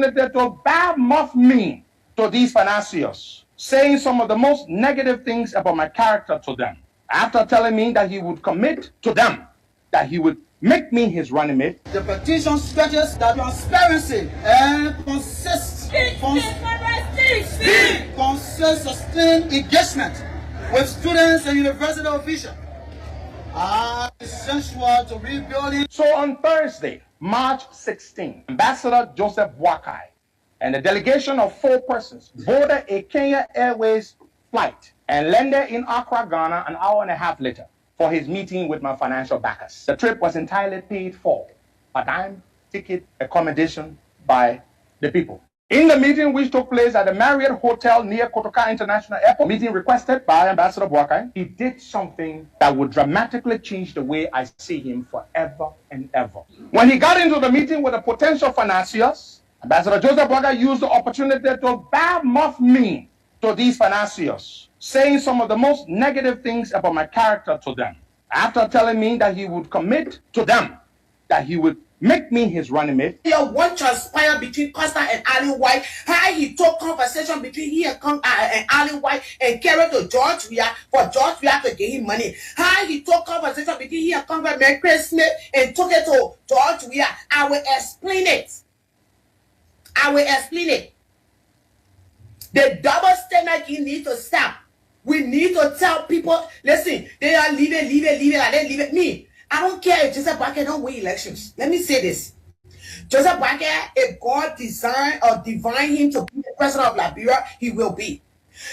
to badmouth me to these financiers, saying some of the most negative things about my character to them. After telling me that he would commit to them, that he would make me his running mate. The petition stretches that transparency and consists sustained engagement with students and university officials are essential to rebuilding. So on Thursday, March 16, Ambassador Joseph Boakai and a delegation of 4 persons boarded a Kenya Airways flight and landed in Accra, Ghana an hour and a half later for his meeting with my financial backers. The trip was entirely paid for, a dime, ticket, accommodation by the people. In the meeting, which took place at the Marriott Hotel near Kotoka International Airport, meeting requested by Ambassador Boakai, he did something that would dramatically change the way I see him forever and ever. When he got into the meeting with the potential financiers, Ambassador Joseph Boakai used the opportunity to badmouth me to these financiers, saying some of the most negative things about my character to them. After telling me that he would commit to them, that he would make me his running mate. What transpired between Costa and Ali White, how he took conversation between he and Ali White and carried to George Weah for George Weah to give him money. How he took conversation between he and Congressman Chris Smith and took it to George Weah. I will explain it. The double statement you need to stop. We need to tell people, listen, they are leaving, like they leaving me. I don't care if Joseph Boakai don't win elections. Let me say this. Joseph Boakai, if God designed or divine him to be the president of Liberia, he will be.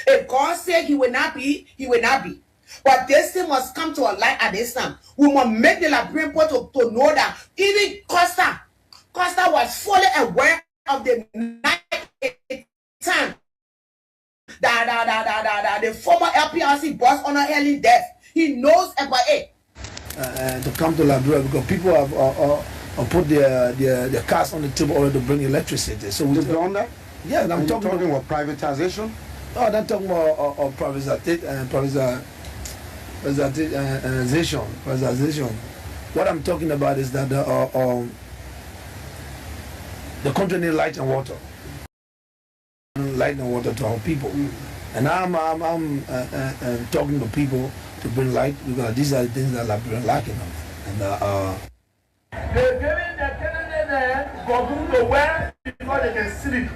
If God said he will not be, he will not be. But this thing must come to a light at this time. We must make the Liberian people to know that even Costa was fully aware of the night time that the former LPRC boss on Helen death. He knows about it. To come to Liberia because people have put their cars on the table already to bring electricity. So we on that? Yeah, I'm talking about privatization. No, I'm talking about privatization. What I'm talking about is that the country needs light and water. Light and water to our people. And I'm talking to people to bring light because these are the things that Liberians lacking of. And they're giving the candidate for whom to wear before they can sleep.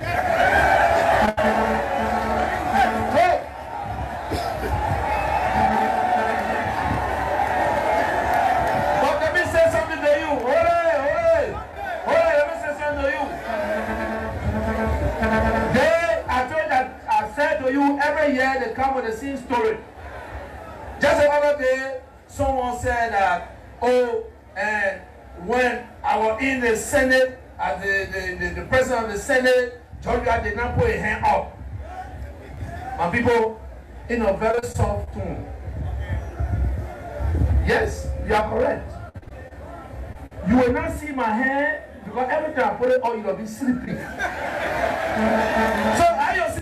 But let me say something to you. Hold on, let me say something to you. I said to you, every year they come with the same story. Just the other day, someone said that, when I was in the Senate, as the president of the Senate, Georgia did not put his hand up. My people, in a very soft tone. Yes, you are correct. You will not see my hand because every time I put it on, you will be sleeping. So I just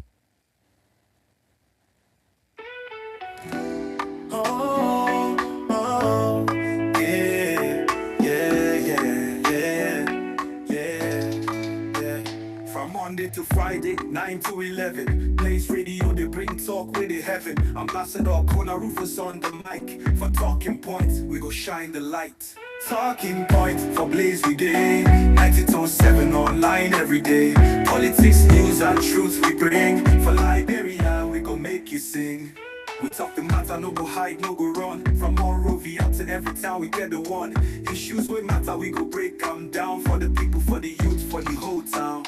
Monday to Friday, 9 to 11. Blaze Radio, they bring talk with the heaven. Ambassador KONAH RUFUS on the mic. For talking points, we go shine the light. Talking points for Blaze Day. 92.7 online every day. Politics, news and truth we bring. For Liberia, we go make you sing. We talk the matter, no go hide, no go run. From Monrovia to every town, we get the one. Issues with matter, we go break them down. For the people, for the youth, for the whole town.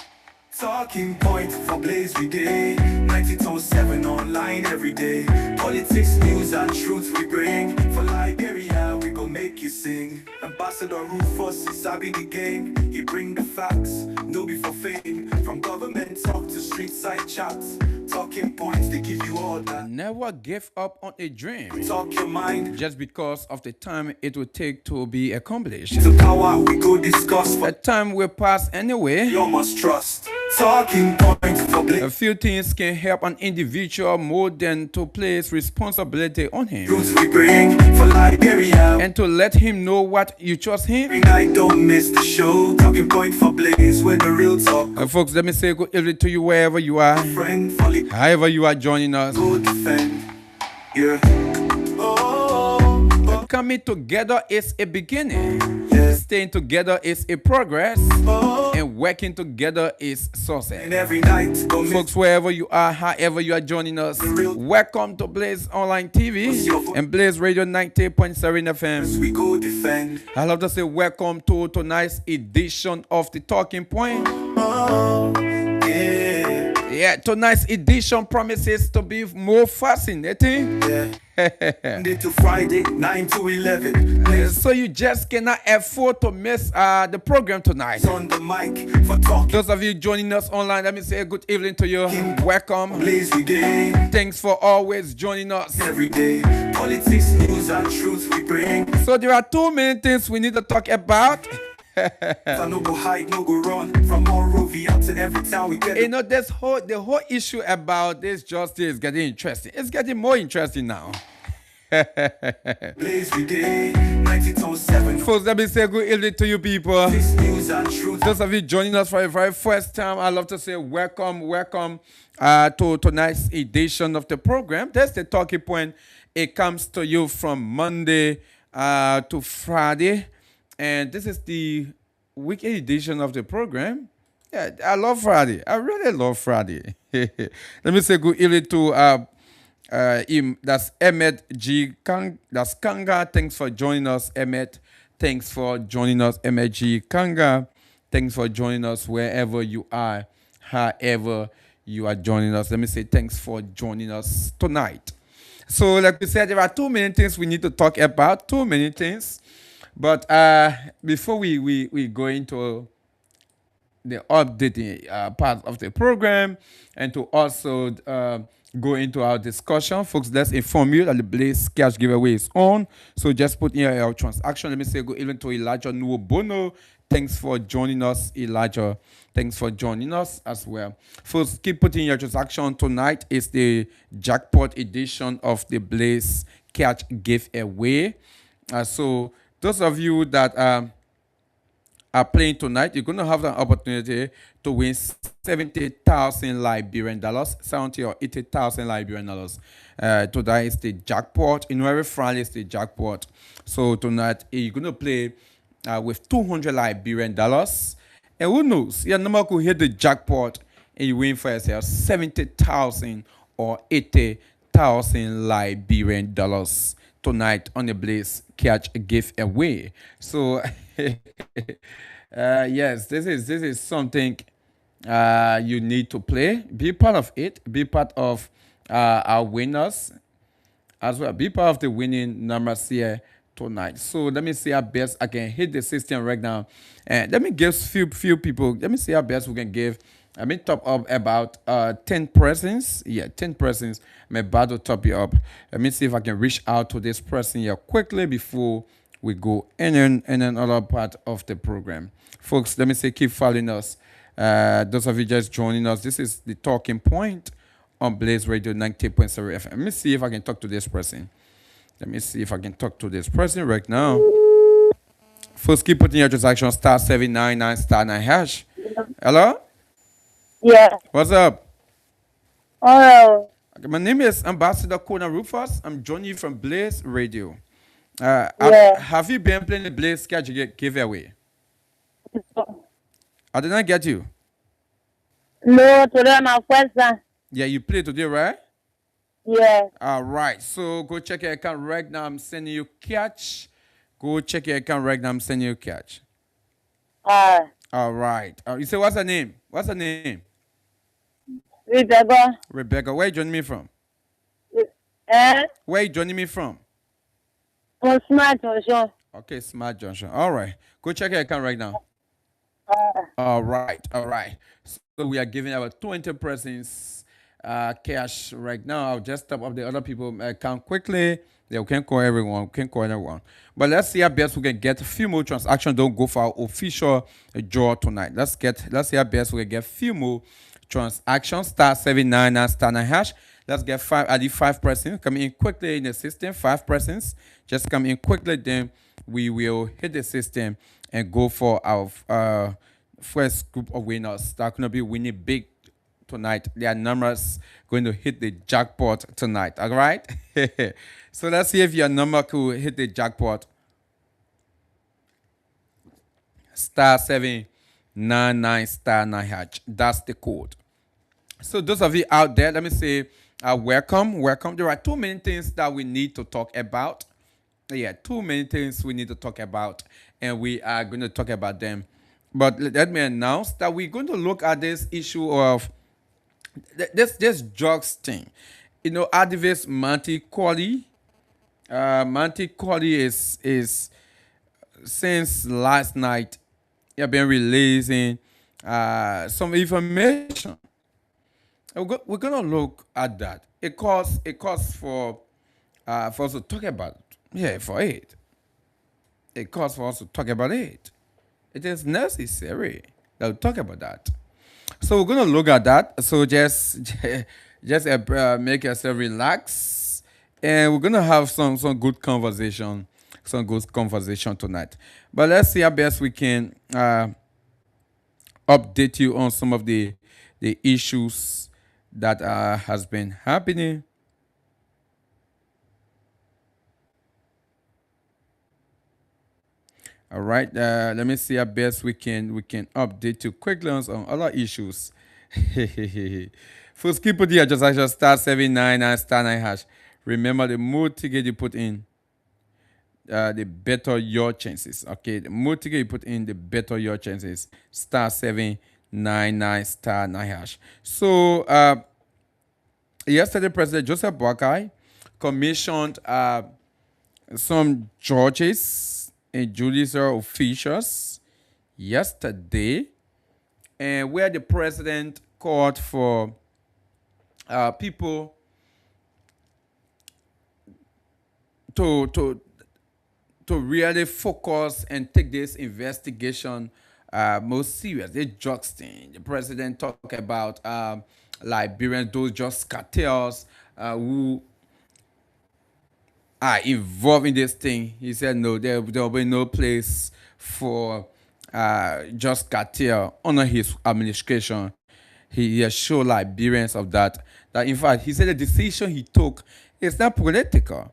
Talking point for Blaze Day. 92.7 online every day. Politics, news and truth we bring. For Liberia, we go make you sing. Ambassador RUFUS is sabi the game. He bring the facts, no be for fame. From government talk to street side chats. Talking points, they give you all that. Never give up on a dream. Talk your mind. Just because of the time it will take to be accomplished. To power, we go discuss. The time will pass anyway. You must trust. Talking points for A Blaze. few things can help an individual more than to place responsibility on him Roots we bring for Liberia. and to let him know what you trust him. Every night, don't miss the show. Talking point for Blaze with the real talk. Folks, let me say good evening to you wherever you are, Friend, folly, however you are joining us. go defend. Yeah. Coming together is a beginning. Yeah. Staying together is a progress. Oh. And working together is success. And every night, don't miss. Folks, wherever you are, however you are joining us, welcome to Blaze Online TV and Blaze Radio 90.7 FM. We go defend. I love to say welcome to tonight's edition of the Talking Point. Oh, yeah. Yeah, tonight's edition promises to be more fascinating. Yeah. Monday to Friday, 9 to 11. Blaze So you just cannot afford to miss the program tonight. on the mic for talking. Those of you joining us online, let me say a good evening to you. Welcome. Blaze we day, Thanks for always joining us. every day. Politics, news, and truth we bring. So there are too many things we need to talk about. I no go hide, no go run. From Monrovia to every town we get. You know, the whole issue about this justice is getting interesting. It's getting more interesting now. Blaze we day, 90.7. Folks, let me say good evening to you people. This news and truth. Those of you joining us for the very first time, I'd love to say welcome to tonight's edition of the program. That's the Talking Point. It comes to you from Monday to Friday. And this is the weekend edition of the program. Yeah, I love Friday. I really love Friday. Let me say good evening to him. That's Emmett G. That's Kanga. Thanks for joining us, Emmett. Thanks for joining us, Emmett G. Kanga. Thanks for joining us wherever you are, however you are joining us. Let me say thanks for joining us tonight. So, like we said, there are too many things we need to talk about. Too many things. But before we go into the updating part of the program and to also go into our discussion, folks, let's inform you that the Blaze cash giveaway is on. So just put in your transaction. Let me say good evening to Elijah Nuobono. Thanks for joining us, Elijah. Thanks for joining us as well. Folks, keep putting your transaction. Tonight is the jackpot edition of the Blaze cash giveaway. So those of you that are playing tonight, you're going to have the opportunity to win 70,000 Liberian dollars, 70 or 80,000 Liberian dollars. Today is the jackpot. You know, every Friday is the jackpot. So tonight you're going to play with 200 Liberian dollars. And who knows, your number could hit the jackpot and you win for yourself 70,000 or 80,000 Liberian dollars tonight on the Blaze Catch giveaway. So yes, this is something you need to play. Be part of it. Be part of our winners as well. Be part of the winning numbers here tonight. So let me see how best I can hit the system right now. And let me give few people. Let me see how best we can give. I mean, top up about 10 persons. Yeah, 10 persons. I'm about to top you up. Let me see if I can reach out to this person here quickly before we go in another part of the program. Folks, let me say keep following us. Those of you just joining us, this is the Talking Point on Blaze Radio 90.7 FM. Let me see if I can talk to this person. Let me see if I can talk to this person right now. First, keep putting your transaction star 799 star 9 hash. Hello? Yeah. What's up? Oh, Okay, my name is Ambassador KONAH Rufus. I'm joining you from Blaze Radio. Yeah. Have you been playing the Blaze Catch giveaway? I did not get you. no, today my first time. Yeah, you played today, right? Yeah. All right. So go check your account right now. I'm sending you catch. Go check your account right now. I'm sending you catch. All right. You say what's her name? What's her name? Rebecca. Rebecca. Where you joining me from? Eh? Where you joining me from? On Smart Junction. Okay, Smart Junction. All right. Go check your account right now. All right. All right. So we are giving our 20 persons cash right now. I'll just top up the other people account quickly Yeah, we can't call everyone. We can't call everyone. But let's see how best we can get a few more transactions. Don't go for our official draw tonight. Let's see how best we can get a few more transactions. Star 799 star 9 hash. Let's get five. I need 5% coming in quickly in the system. 5% just come in quickly. Then we will hit the system and go for our first group of winners. That's gonna be winning big tonight. Their numbers going to hit the jackpot tonight. All right. So let's see if your number could hit the jackpot. Star 799 star 9 hatch. That's the code. So those of you out there, let me say welcome. There are too many things that we need to talk about. Yeah, too many things we need to talk about, and we are going to talk about them. But let me announce that we're going to look at this issue of this drugs thing. You know, activist Monty Colley. Monty Colley is since last night, have been releasing some information. We're gonna look at that. It calls for us to talk about it. Yeah, for it. It calls for us to talk about it. It is necessary that we talk about that. So we're gonna look at that. So just make yourself relax, and we're gonna have some good conversation, tonight. But let's see how best we can update you on some of the issues that has been happening. All right, let me see how best we can update you quickly on other issues. First, keep putting your transaction star 799 star 9 hash. Remember, the more ticket you put in, the better your chances. Okay, the more ticket you put in, the better your chances. Star 799 star 9 hash. So yesterday, President Joseph Boakai commissioned some judges and judicial officials yesterday, and where the president called for people to really focus and take this investigation most serious. The drugs thing. The president talked about Liberians, those just cartels who are involved in this thing. He said no, there will be no place for just cartel under his administration. He assured Liberians of that. That in fact, he said the decision he took is not political.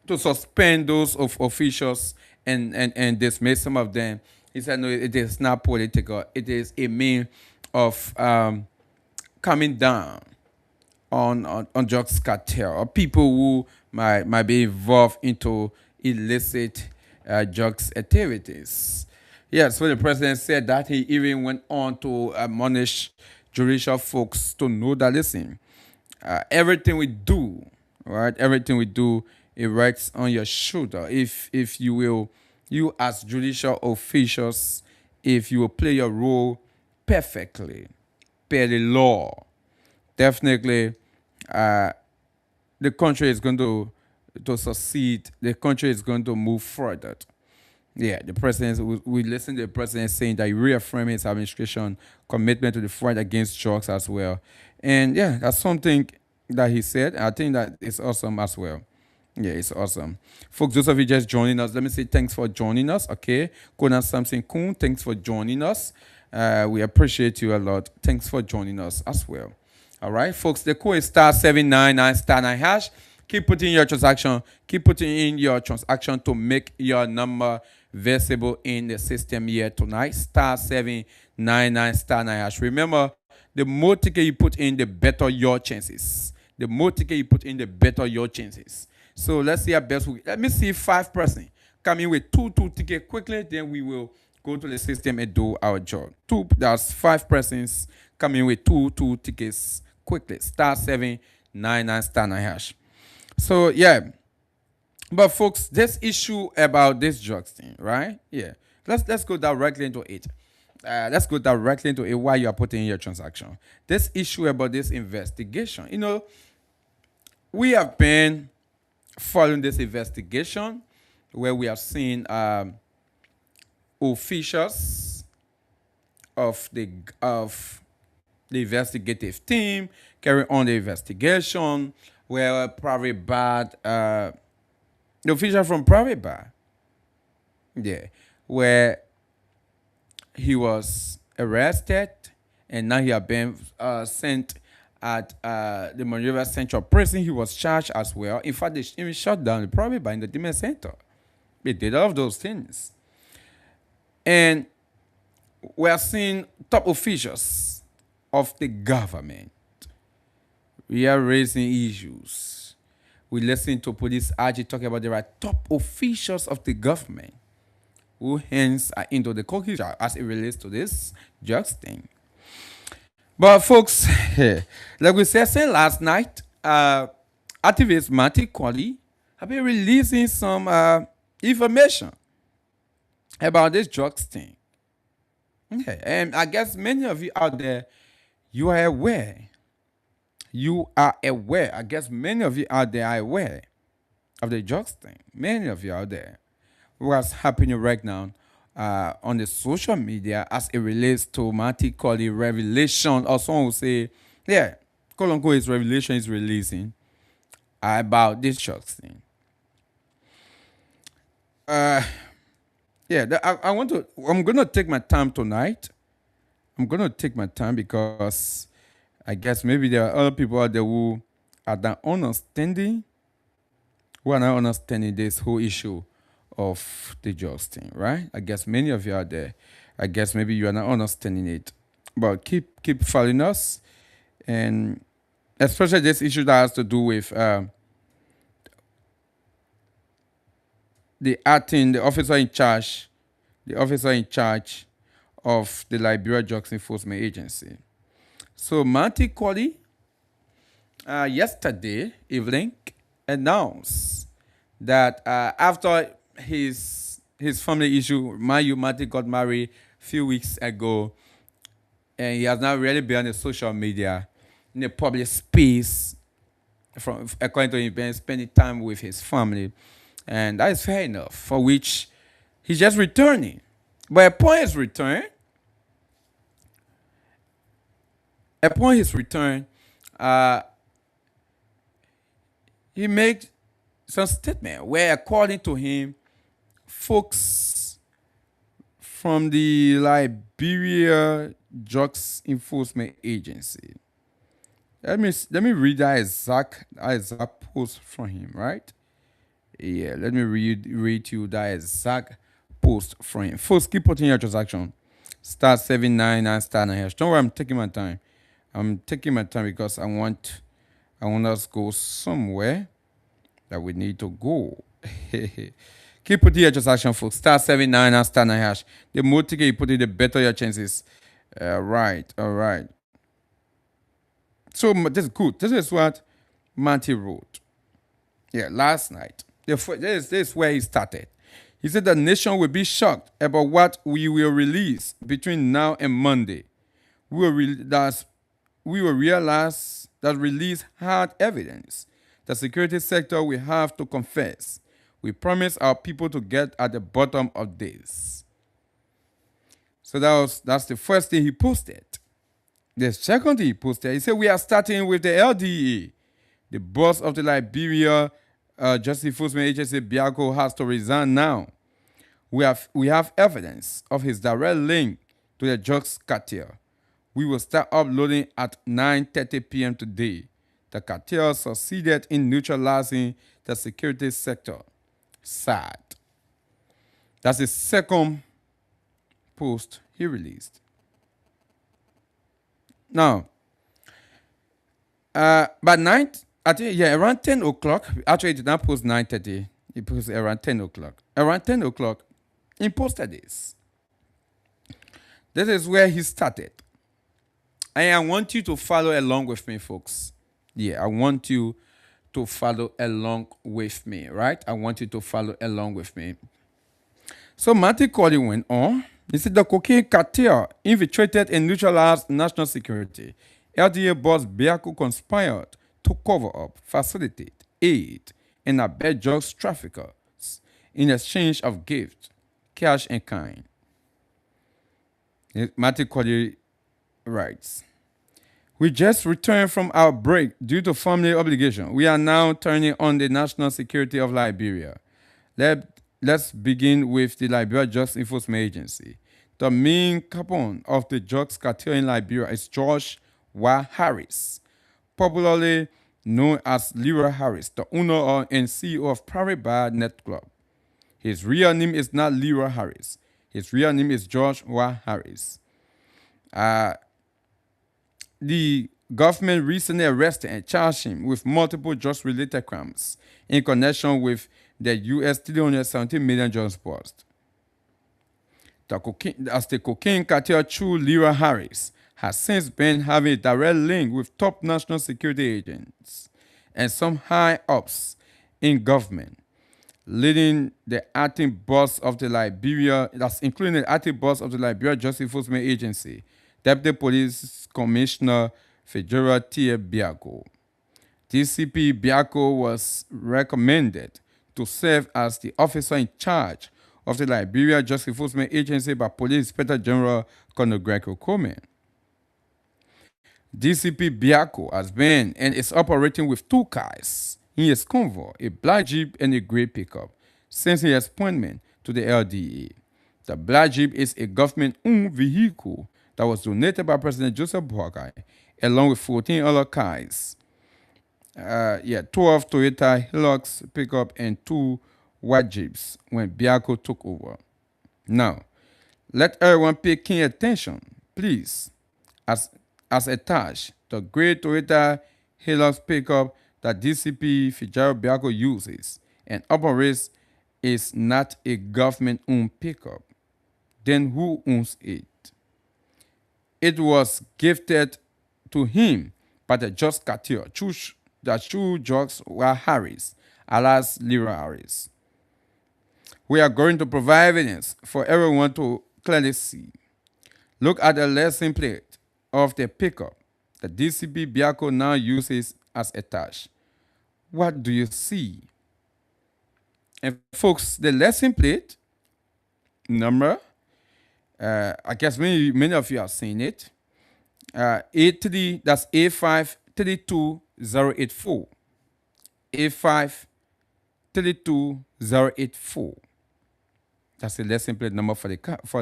To suspend those officials and dismiss some of them. He said no, it is not political. It is a means of coming down on drugs cartel or people who might be involved into illicit drugs activities. Yeah, so the president said that. He even went on to admonish judicial folks to know that, listen, everything we do, right? Everything we do, it rests on your shoulder. If you will, you as judicial officials, if you will play your role perfectly, per the law, definitely the country is going to succeed. The country is going to move further. Yeah, the president, we listen to the president saying that he reaffirmed his administration commitment to the fight against drugs as well. And yeah, that's something that he said. I think that is awesome as well. Yeah, it's awesome. Folks, those of you just joining us, let me say thanks for joining us. Okay, KONAH Samson Kun, thanks for joining us. We appreciate you a lot. Thanks for joining us as well. All right, folks, the code is star 799 star 9 hash. Keep putting in your transaction. Keep putting in your transaction to make your number visible in the system here tonight. Star 799 star 9 hash. Remember, the more ticket you put in, the better your chances. The more ticket you put in, the better your chances. So let's see our best. Let me see 5% coming with two tickets quickly. Then we will go to the system and do our job. That's 5% coming with two tickets quickly. Star 799 star 9 hash. So yeah, but folks, this issue about this drugs thing, right? Yeah, let's go directly into it. Let's go directly into it while you are putting in your transaction. This issue about this investigation, you know, we have been following this investigation, where we have seen officials of the investigative team carry on the investigation, where private bar, the official from private bar, yeah, where he was arrested and now he has been sent at the Monrovia Central Prison. He was charged as well. In fact, they even shut down the private bar in the Demon Center. They did all of those things. And we are seeing top officials of the government. We are raising issues. We listen to police RG talking about there are top officials of the government who hence are into the cookie jar as it relates to this drugs thing. But folks, like we said last night, activist Matty Colley have been releasing some information about this drugs thing. Okay. And I guess many of you out there, you are aware. You are aware. I guess many of you out there are aware of the drugs thing. Many of you out there. What's happening right now on the social media as it relates to Matty Colley revelation, or someone will say, yeah, his revelation is releasing about this drugs thing. I'm going to take my time tonight. I'm going to take my time because I guess maybe there are other people out there who are not understanding this whole issue of the drugs thing, right? I guess many of you out there, I guess maybe you are not understanding it. But keep following us, and especially this issue that has to do with the officer in charge of the Liberia Drugs Enforcement Agency. So Matty Colley yesterday evening announced that after his family issue, Matty got married a few weeks ago, and he has not really been on the social media in the public space, according to him, been spending time with his family. And that is fair enough, for which he's just returning. But upon his return, he made some statement where, according to him, folks from the Liberia Drugs Enforcement Agency. Let me read that exact post from him, right? Yeah, let me read you that exact post from him. Folks, keep putting your transaction. Star 799 star 9 hash. Don't worry, I'm taking my time. Because I want us to go somewhere that we need to go. Keep putting your transaction, folks. Star 799 and star 9 hash. The more ticket you put in, the better your chances. All right. So this is good. This is what Matty wrote. Yeah, last night. This is where he started. He said the nation will be shocked about what we will release between now and Monday. We will realize that release hard evidence. The security sector will have to confess. We promise our people to get at the bottom of this. So that's the first thing he posted. The second thing he posted, he said we are starting with the LDA. The boss of the Liberia Justice Enforcement Agency, Biako, has to resign now. We have evidence of his direct link to the drugs cartel. We will start uploading at 9:30 p.m. today. The cartel succeeded in neutralizing the security sector. Sad. That's the second post he released. Now, by night, I think, around 10 o'clock, actually he did not post 9:30, he posted around 10 o'clock. Around 10 o'clock, he posted this. This is where he started. And I want you to follow along with me, folks. Yeah, I want you to follow along with me, right? I want you to follow along with me. So Matty Colley went on. He said the cocaine cartel infiltrated and neutralized national security. LDA boss Biako conspired to cover up, facilitate, aid, and abet drugs traffickers in exchange of gifts, cash and kind. Matthew Cody writes, we just returned from our break due to family obligation. We are now turning on the national security of Liberia. Let's begin with the Liberia Drugs Enforcement Agency. The main capone of the drugs cartel in Liberia is George Y. Harris, popularly known as Leroy Harris, the owner and CEO of Private Bar Net Club. His real name is not Leroy Harris. His real name is George Y. Harris. The government recently arrested and charged him with multiple drugs-related crimes in connection with the U.S. $370 million drugs bust. The cocaine cartel through Leroy Harris has since been having a direct link with top national security agents and some high-ups in government, leading the acting boss of the Liberia, including the acting boss of the Liberia Justice Enforcement Agency, Deputy Police Commissioner Fitzgerald T. Biako. DCP Biako was recommended to serve as the officer in charge of the Liberia Justice Enforcement Agency by Police Inspector General Colonel Gregory Coleman. DCP Biako has been and is operating with two cars in his convoy, a black Jeep and a gray pickup, since his appointment to the LDA. The black Jeep is a government-owned vehicle that was donated by President Joseph Boakai, along with 14 other cars. 12 Toyota Hilux pickup and 2 white Jeeps when Biako took over. Now, let everyone pay keen attention, please. As attached, the gray Toyota Hilux pickup that DCP Fitzgerald Biako uses and operates is not a government-owned pickup. Then who owns it? It was gifted to him by the Drugs Cartel, through George Y. Harris, alias Leroy Harris. We are going to provide evidence for everyone to clearly see. Look at the license plate of the pickup that DCP Biako now uses as attached. What do you see? And folks, the license plate number, I guess many of you have seen it. That's A532084. A532084. That's the license plate number for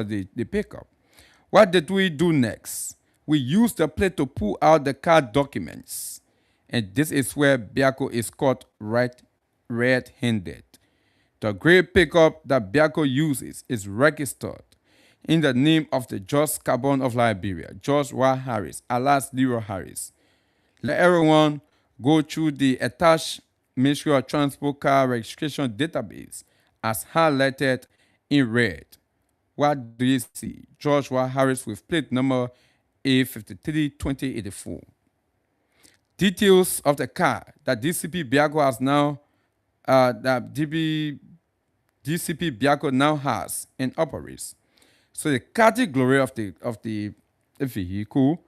the pickup. What did we do next? We used the plate to pull out the car documents. And this is where Biako is caught red-handed. The gray pickup that Biako uses is registered in the name of the Just Carbon of Liberia, George Y. Harris, alias Leroy Harris. Let everyone go through the attached Ministry of Transport car registration database as highlighted in red. What do you see? George Y. Harris with plate number A532084. Details of the car that DCP Biako has now, DCP Biako now has and operates. So the category of the vehicle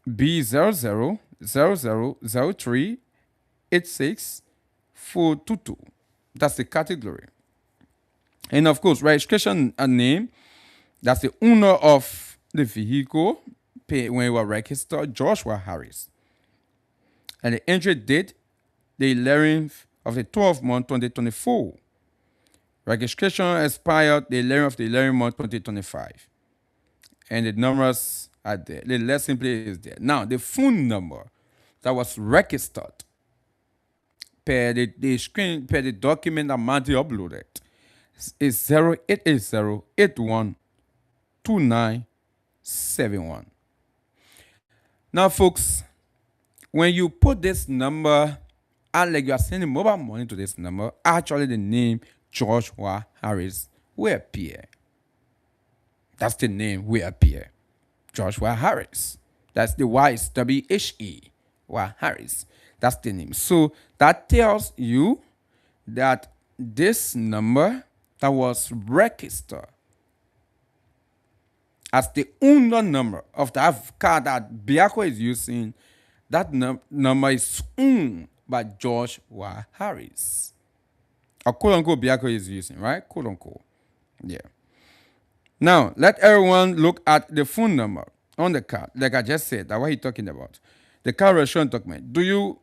B0000038642. That's the category. And of course, registration and name, that's the owner of the vehicle when it was registered, Joshua Harris. And the entry date, the 11th of the 12th month, 2024. Registration expired the 11th of the 11th month, 2025. And the numbers are there. The license plate is there. Now, the phone number that was registered per the screen, per the document that Matthew uploaded is 0880-812971. Now, folks, when you put this number, like you are sending mobile money to this number, actually the name George Y. Harris will appear. That's the name will appear. George Y. Harris. That's the Y is W-H-E. Y. Harris. That's the name. So that tells you that this number that was registered as the owner number of that car that Biako is using, that number is owned by George Y. Harris. A quote unquote Biako is using, right? Quote unquote. Yeah. Now, let everyone look at the phone number on the card. Like I just said, that's what he's talking about. The card restaurant document. Do you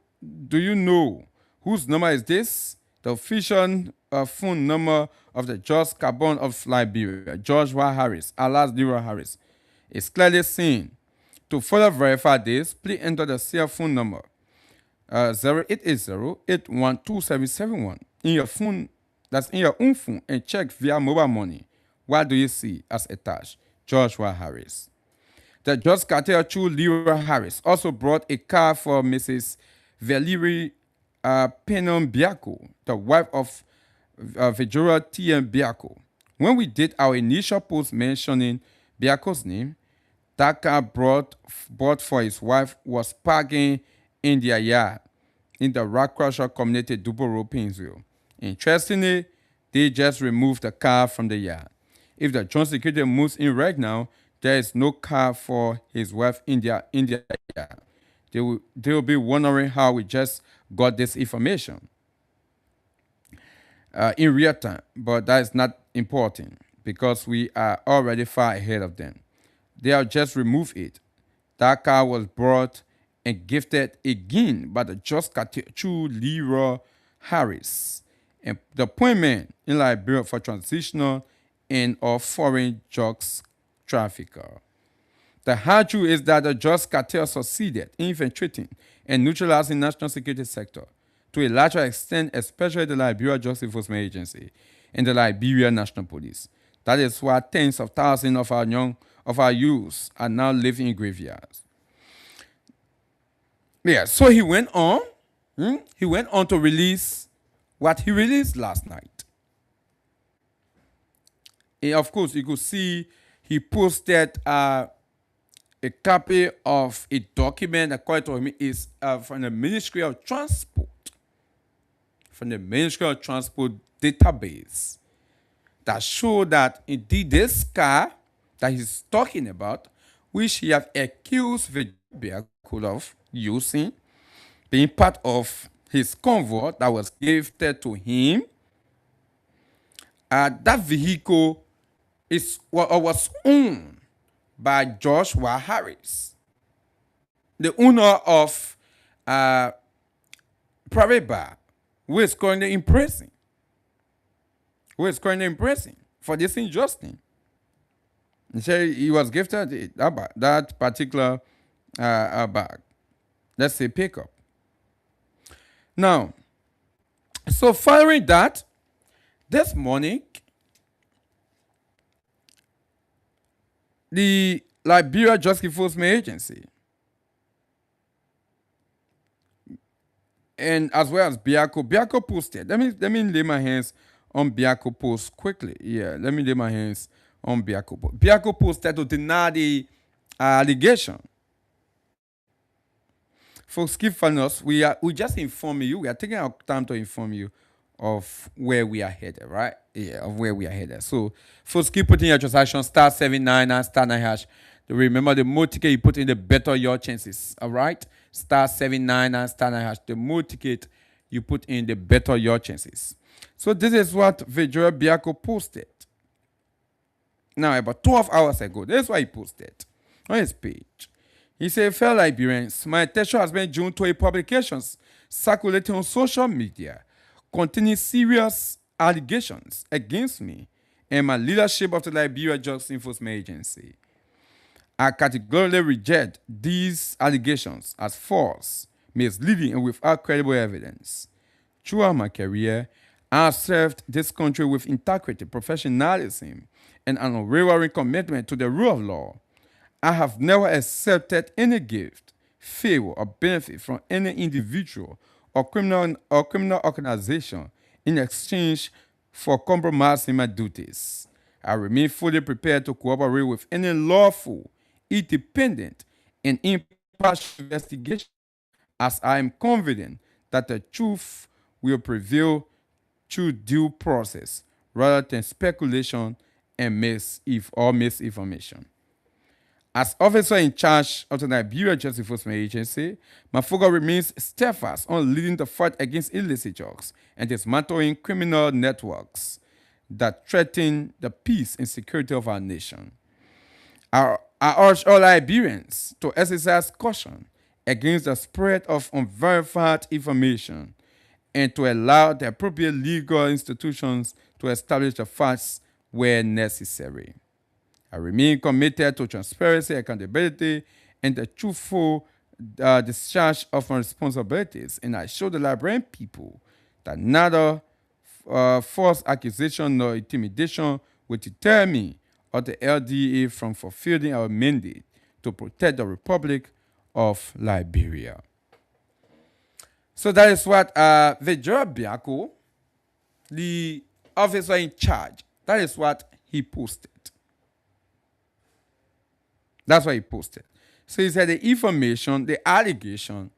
know whose number is this? The official phone number of the George Carbon of Liberia, George Y. Harris, alias Leroy Harris, is clearly seen. To further verify this, please enter the cell phone number 0880-812771 in your phone. That's in your own phone, and check via mobile money. What do you see as attached? George Y. Harris. The George Carter Chu Leroy Harris also brought a car for Mrs. Valerie Penon Biako, the wife of Vijora T.M. Biako. When we did our initial post mentioning Biako's name, that car bought for his wife was parking in their yard in the Rock Crusher community, Duboro, Painesville. Interestingly, they just removed the car from the yard. If the Joint Security moves in right now, there is no car for his wife in their yard. They will be wondering how we just got this information in real time, but that is not important because we are already far ahead of them. They have just removed it. That car was brought and gifted again by the Just Chu Leroy Harris, and the appointment in Liberia for transitional and or foreign drugs trafficker. The hard truth is that the Just Cartel succeeded in infiltrating and neutralizing the national security sector to a larger extent, especially the Liberia Justice Enforcement Agency and the Liberia National Police. That is why tens of thousands of our youths are now living in graveyards. Yeah, so he went on. He went on to release what he released last night. And of course, you could see he posted a copy of a document, according to him, is from the Ministry of Transport. From the Ministry of Transport database that show that indeed this car that he's talking about, which he have accused Virginia of using, being part of his convoy that was gifted to him, that vehicle was owned by George Y. Harris, the owner of Private Bar, who is currently in prison. For this injustice. He said he was gifted that particular bag. Let's say pickup. Now, so following that, this morning, the Liberia Justice Enforcement Agency and as well as Biako posted. Let me lay my hands on Biako post quickly. Yeah, let me lay my hands on Biako. Biako posted to deny the allegation. Folks, keep following us. We just inform you. We are taking our time to inform you of where we are headed, right? Yeah, of where we are headed. So, folks, keep putting your transaction *799 and *9#. Remember, the more ticket you put in, the better your chances. All right, *799 and *9#. The more ticket you put in, the better your chances. So this is what Vijora Biako posted. Now, about 12 hours ago, this is what he posted on his page. He said, fellow Liberians, my attention has been drawn to a publications circulating on social media containing serious allegations against me and my leadership of the Liberia Justice Enforcement Agency. I categorically reject these allegations as false, misleading, and without credible evidence. Throughout my career, I have served this country with integrity, professionalism, and an unwavering commitment to the rule of law. I have never accepted any gift, favor, or benefit from any individual or criminal organization in exchange for compromising my duties. I remain fully prepared to cooperate with any lawful, independent, and impartial investigation, as I am confident that the truth will prevail through due process rather than speculation and misinformation. As officer in charge of the Nigeria Justice Enforcement Agency, my focus remains steadfast on leading the fight against illicit drugs and dismantling criminal networks that threaten the peace and security of our nation. I urge all Liberians to exercise caution against the spread of unverified information and to allow the appropriate legal institutions to establish the facts where necessary. I remain committed to transparency, accountability, and the truthful discharge of my responsibilities, and I show the Liberian people that neither false accusation nor intimidation will deter me or the LDA from fulfilling our mandate to protect the Republic of Liberia. So that is what Vejora Biako, the officer in charge, that is what he posted. That's what he posted. So he said the information, the allegation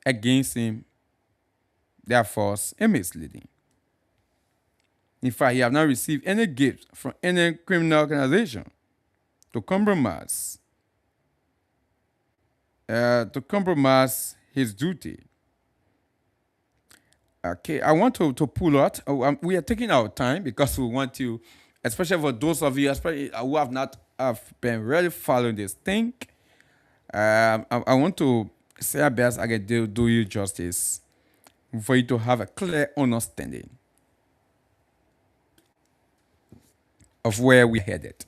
against him, they are false and misleading. In fact, he have not received any gifts from any criminal organization to compromise his duty. Okay, I want to pull out. We are taking our time because we want to, especially for those of you, especially who have not been really following this thing. I want to say our best I can do you justice for you to have a clear understanding of where we're headed.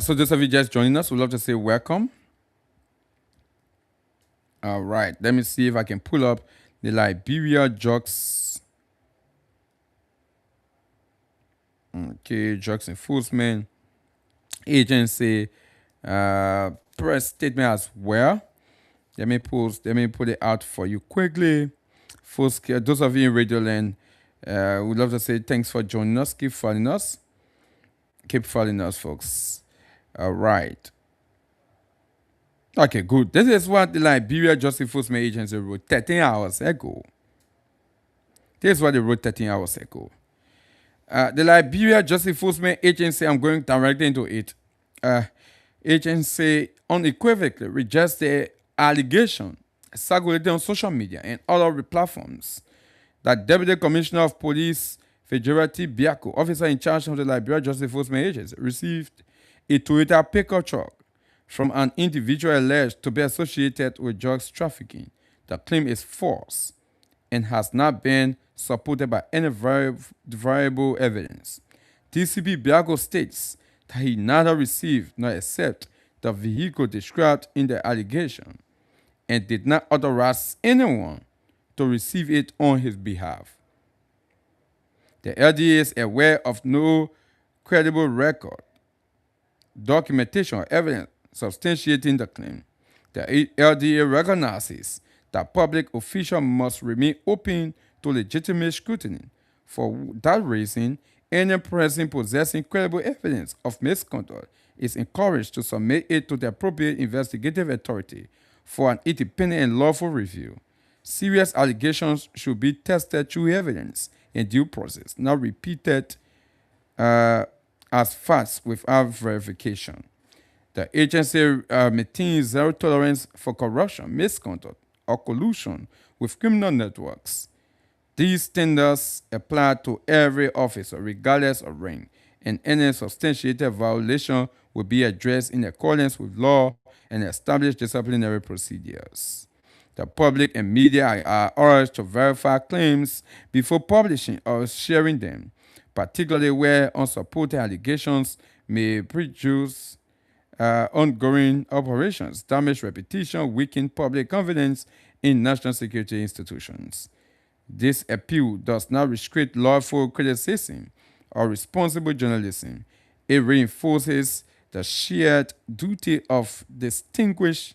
So those of you just joining us, we'd love to say welcome. All right, let me see if I can pull up the Liberia drugs. Okay, drugs enforcement agency press statement as well. Let me put it out for you quickly. First, those of you in Radio Land, we'd love to say thanks for joining us. Keep following us. Keep following us, folks. All right. Okay, good. This is what the Liberia Justice Enforcement Agency wrote 13 hours ago. This is what they wrote 13 hours ago. The Liberia Justice Enforcement Agency, I'm going directly into it. Agency unequivocally rejects the allegation circulated on social media and other platforms that Deputy Commissioner of Police Federati Biako, officer in charge of the Liberia Justice Enforcement Agency, received a Toyota pickup truck from an individual alleged to be associated with drugs trafficking. The claim is false and has not been supported by any variable evidence. DCP Biako states that he neither received nor accepted the vehicle described in the allegation and did not authorize anyone to receive it on his behalf. The LDA is aware of no credible record, documentation, or evidence substantiating the claim. The LDA recognizes that public officials must remain open to legitimate scrutiny. For that reason, any person possessing credible evidence of misconduct is encouraged to submit it to the appropriate investigative authority for an independent and lawful review. Serious allegations should be tested through evidence in due process, not repeated as facts without verification. The agency maintains zero tolerance for corruption, misconduct, or collusion with criminal networks. These standards apply to every officer, regardless of rank, and any substantiated violation will be addressed in accordance with law and established disciplinary procedures. The public and media are urged to verify claims before publishing or sharing them, particularly where unsupported allegations may prejudice ongoing operations, damage reputation, weaken public confidence in national security institutions. This appeal does not restrict lawful criticism or responsible journalism. It reinforces the shared duty of distinguish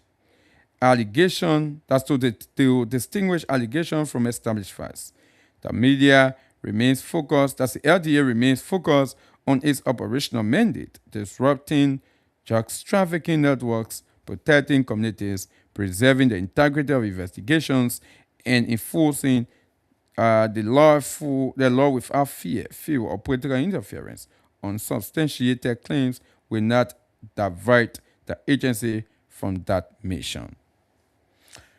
allegation, that's to distinguish allegation from established facts. The media remains focused, that's the LDA remains focused on its operational mandate, disrupting drugs trafficking networks, protecting communities, preserving the integrity of investigations, and enforcing the law without fear or political interference. Unsubstantiated claims will not divert the agency from that mission.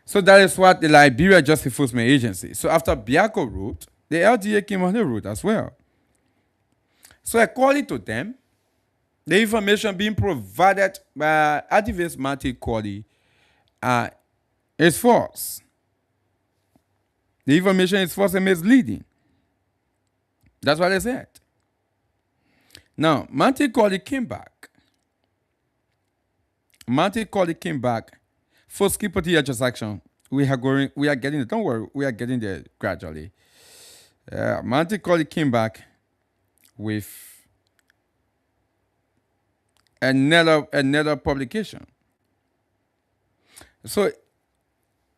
So that is what the Liberia Justice Enforcement Agency. So after Biako wrote, the LDA came on the route as well. So according to them, the information being provided by activist Matty Cordy is false. The information is false and misleading. That's what they said. Now, Matty Cordy came back. First, keep putting your transaction. We are getting it. Don't worry, we are getting there gradually. Matty Cordy came back with another publication. So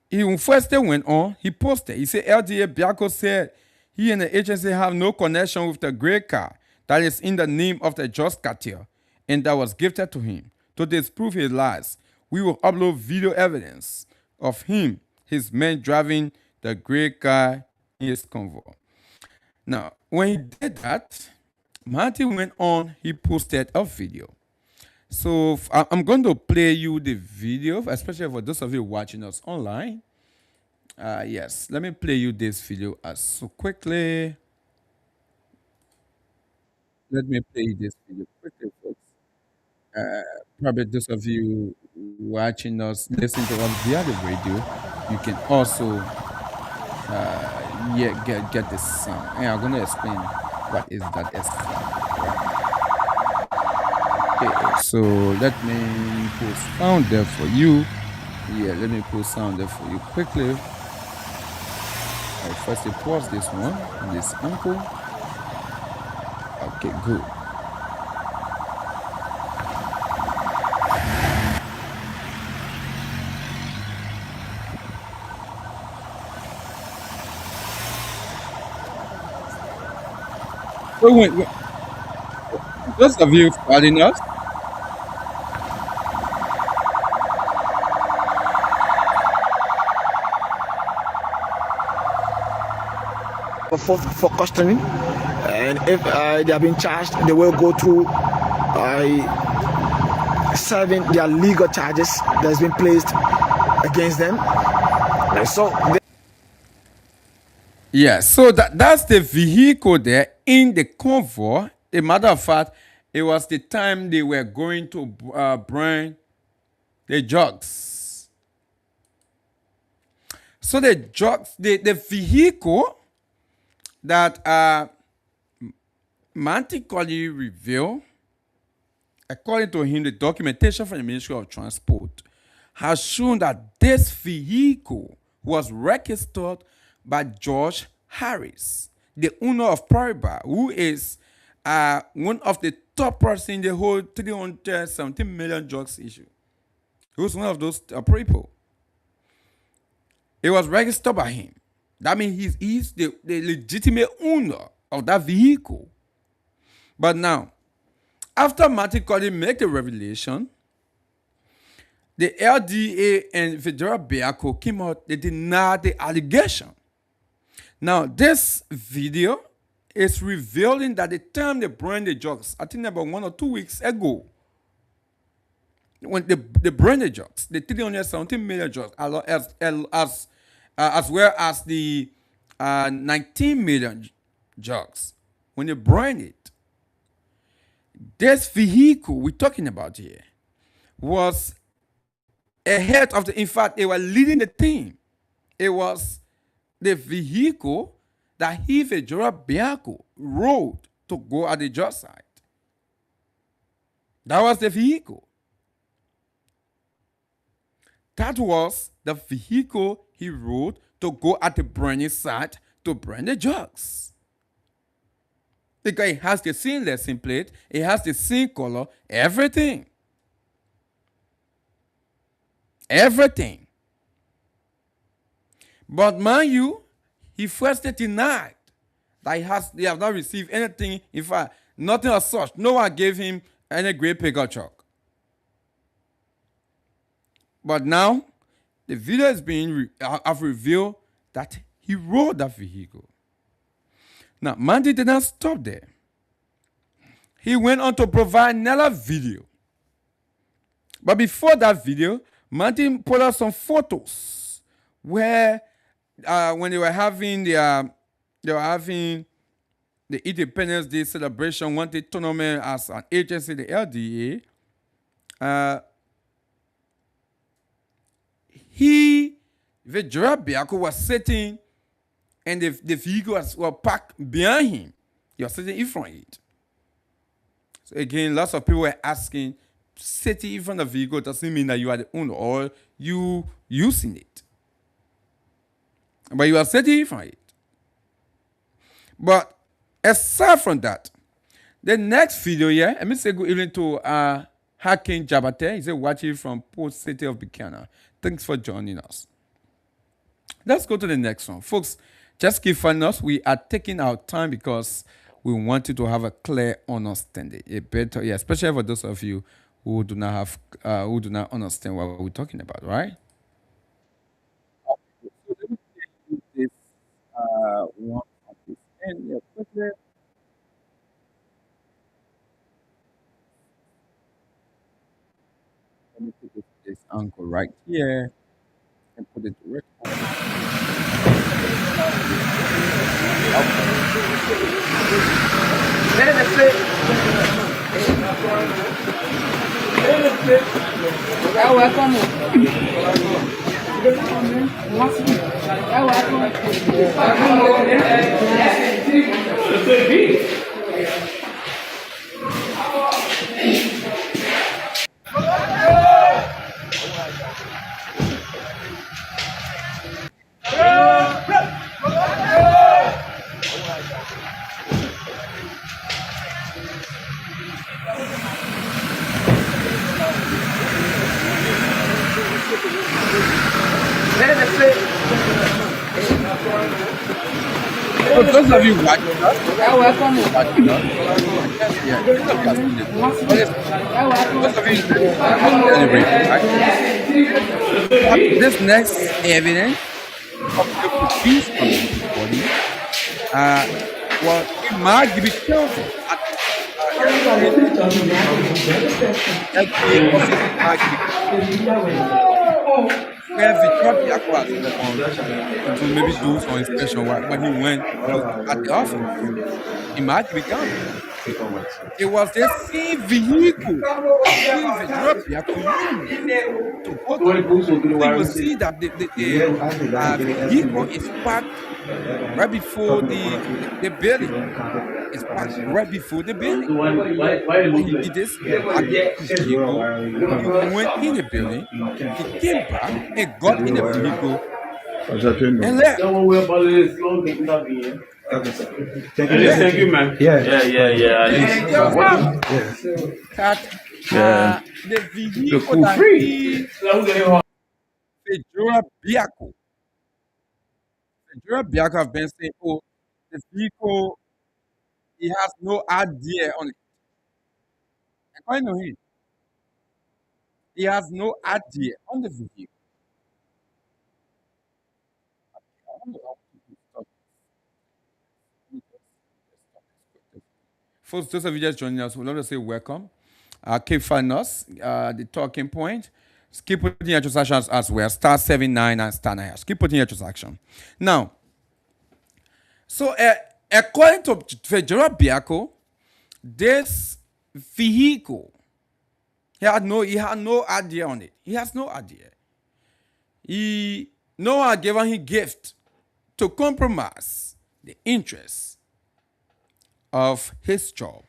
he first day went on, he posted. He said LDA Biako said he and the agency have no connection with the gray car that is in the name of the Just Cartel and that was gifted to him. To disprove his lies, we will upload video evidence of him, his men driving the gray car in his convoy. Now, when he did that, Martin went on, he posted a video. So I'm going to play you the video, especially for those of you watching us online. Yes, let me play you this video so quickly. Let me play you this video quickly, folks. Probably those of you watching us, listening to us via the radio, you can also get the sound. And I'm going to explain what is that sound. Okay, so let me put sound there for you. Yeah, let me put sound there for you quickly. I'll first pause this one, this uncle. Okay, good. Wait. Those of you following us, for custody, and if they have been charged, they will go through serving their legal charges that has been placed against them. So that's the vehicle there in the convoy. A matter of fact, it was the time they were going to burn the drugs. So the drugs, the vehicle that Manti Colley revealed, according to him, the documentation from the Ministry of Transport has shown that this vehicle was registered by George Harris, the owner of Paribas, who is one of the top persons in the whole 317 million drugs issue. He was one of those people. It was registered by him. That means he's the legitimate owner of that vehicle. But now, after Martin Cody made the revelation, the LDA and Federal Biako came out, they denied the allegation. Now, this video is revealing that the time they burned the drugs, I think about 1 or 2 weeks ago, when they burned the drugs, the 317 million drugs, as well as the 19 million drugs, when they burned it, this vehicle we're talking about here was ahead of in fact, they were leading the team. It was the vehicle that Federal Biako rode to go at the job site. That was the vehicle. That was the vehicle he rode to go at the burning site to burn the drugs. Because it has the same license plate, it has the same color, everything. Everything. But mind you, he first denied that they have not received anything. In fact, nothing as such. No one gave him any great pickup truck. But now, the video is being revealed that he rode that vehicle. Now, Mandy did not stop there. He went on to provide another video But before that video, Martin put out some photos where when they were having the Independence Day celebration, wanted tournament as an agency, the LDA. Vedra Biako was sitting and the vehicle was parked behind him. He was sitting in front of it. So again, lots of people were asking, sitting in front of the vehicle doesn't mean that you are the owner or you using it. But you are sitting in front of it. But aside from that, the next video here, let me say good evening to Hakim Jabate. He's watching from Port City of Buchanan. Thanks for joining us. Let's go to the next one. Folks, just keep finding us. We are taking our time because we want you to have a clear understanding. Especially for those of you who do not understand what we're talking about, right? So let me take this one of this end quickly. Let me put this anchor right here and put it right on. For those of you watching us, those of you celebrating, right? This next evidence of the police on the body, well, we might be careful. Where Victor Biako to maybe do some inspection when he went at the office. It might be gone. It was the same vehicle Victor Biako used to go to. So you will see that the vehicle is parked right before the building. It's parked right before the building. When he did this, he went in the building, he came back and got in the vehicle and left. Thank you, man. Yeah. The vehicle that Vedra Biako have been saying, oh, the vehicle, he has no idea on it. According to him, he has no idea on the vehicle. Folks, those of you just joining us, we'd love to say welcome. Keep finding us, the talking point. Keep putting your transactions as well. Star 79 and star 9. Keep putting your transaction. Now, so according to Vedra Biako, this vehicle, he had no idea on it. He has no idea. Noah gave him a gift to compromise the interests of his job.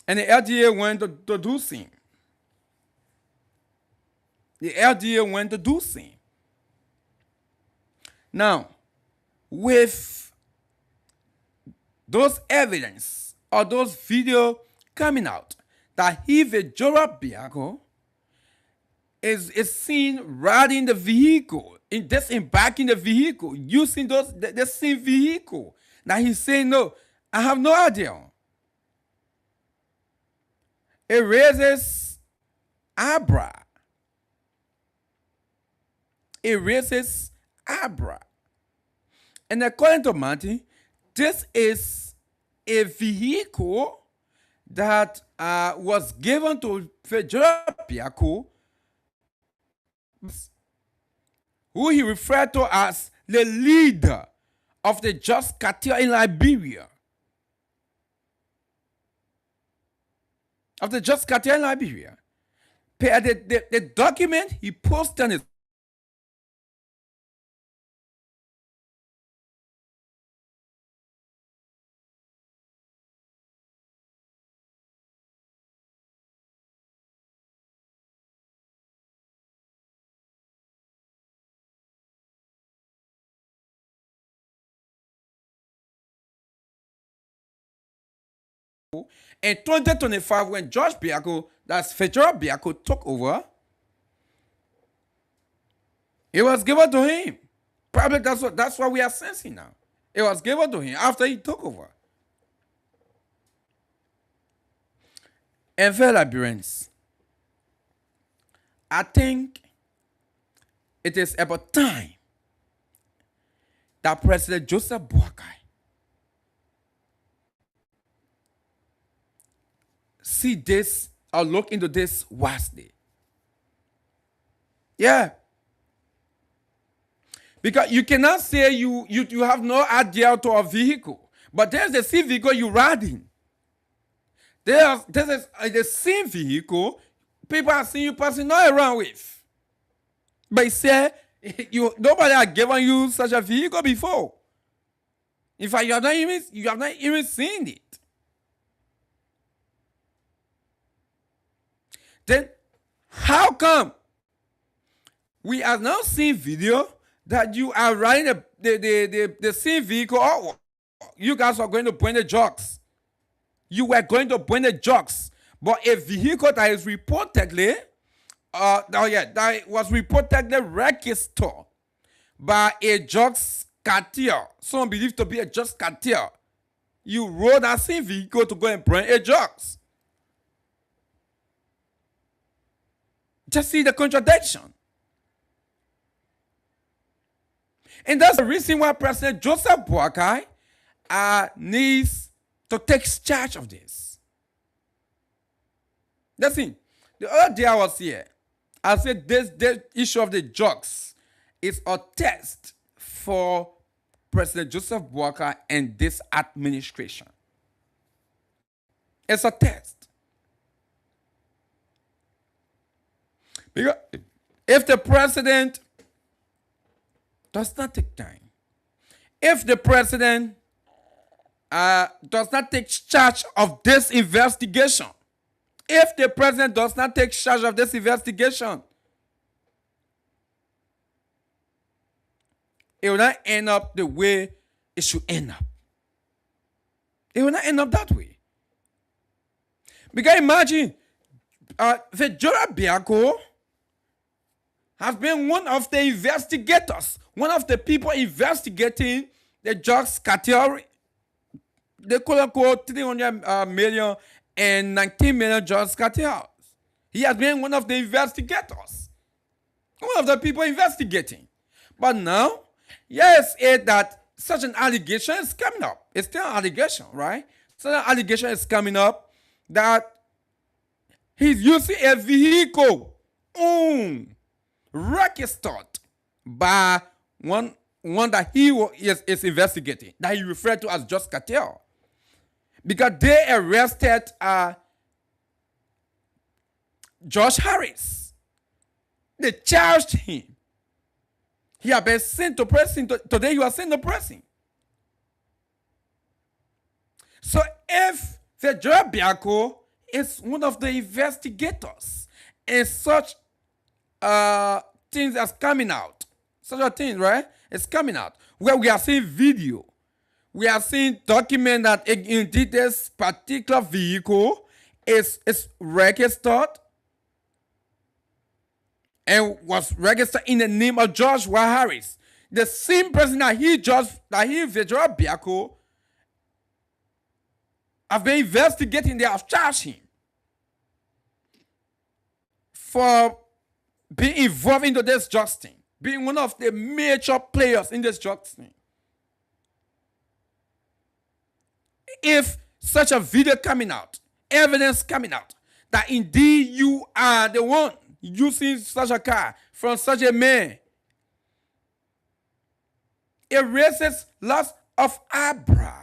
And the LDA went to do same. The LDA went to do same. Now, with those evidence or those video coming out that Vedra Biako is seen riding the vehicle, disembarking the vehicle, using the same vehicle. Now he's saying, no, I have no idea. It raises eyebrow. It raises eyebrow. And according to Martin, this is a vehicle that was given to Fedra Biako, who he referred to as the leader of the Just Cartel in Liberia. Of the Just Cartel in Liberia. The document he posted on his in 2025, when George Biako, that's Fedra Biako, took over, it was given to him. Probably that's what we are sensing now. It was given to him after he took over. And fellow Liberians, I think it is about time that President Joseph Boakai see this or look into this wisely. Yeah. Because you cannot say you have no idea to a vehicle, but there's the same vehicle you're riding. This is the same vehicle people are seeing you passing all around with. But say nobody has given you such a vehicle before. In fact, you have not even seen it. Then how come we are now seeing video that you are riding the same vehicle? Oh, you guys are going to bring the drugs. You were going to bring the drugs, but a vehicle that is reportedly, that was reportedly registered by a drugs cartel. Some believe to be a drugs cartel. You rode that same vehicle to go and bring a drugs. Just see the contradiction. And that's the reason why President Joseph Boakai needs to take charge of this. Listen, the other day I was here, I said this issue of the drugs is a test for President Joseph Boakai and this administration. It's a test. Because if the president does not take time, if the president does not take charge of this investigation, if the president does not take charge of this investigation, it will not end up the way it should end up. It will not end up that way. Because imagine, Fedra Biako has been one of the investigators, one of the people investigating the drugs cartel, the quote-unquote 300 million and 19 million drugs cartels. He has been one of the investigators, one of the people investigating. But now, yes, that such an allegation is coming up. It's still an allegation, right? Such an allegation is coming up that he's using a vehicle registered by one that he is investigating, that he referred to as just cartel. Because they arrested Josh Harris. They charged him. He had been sent to prison. Today he was sent to prison. So if Fedra Biako is one of the investigators and such things that's coming out, such a thing, right? It's coming out. Where we are seeing video. We are seeing document that indeed this particular vehicle is registered and was registered in the name of George Harris. The same person that Fedra Biako have been investigating, they have charged him for being involved into this drugs thing, being one of the major players in this drugs thing. If such a video coming out evidence coming out that indeed you are the one using such a car from such a man, it raises lots of eyebrow.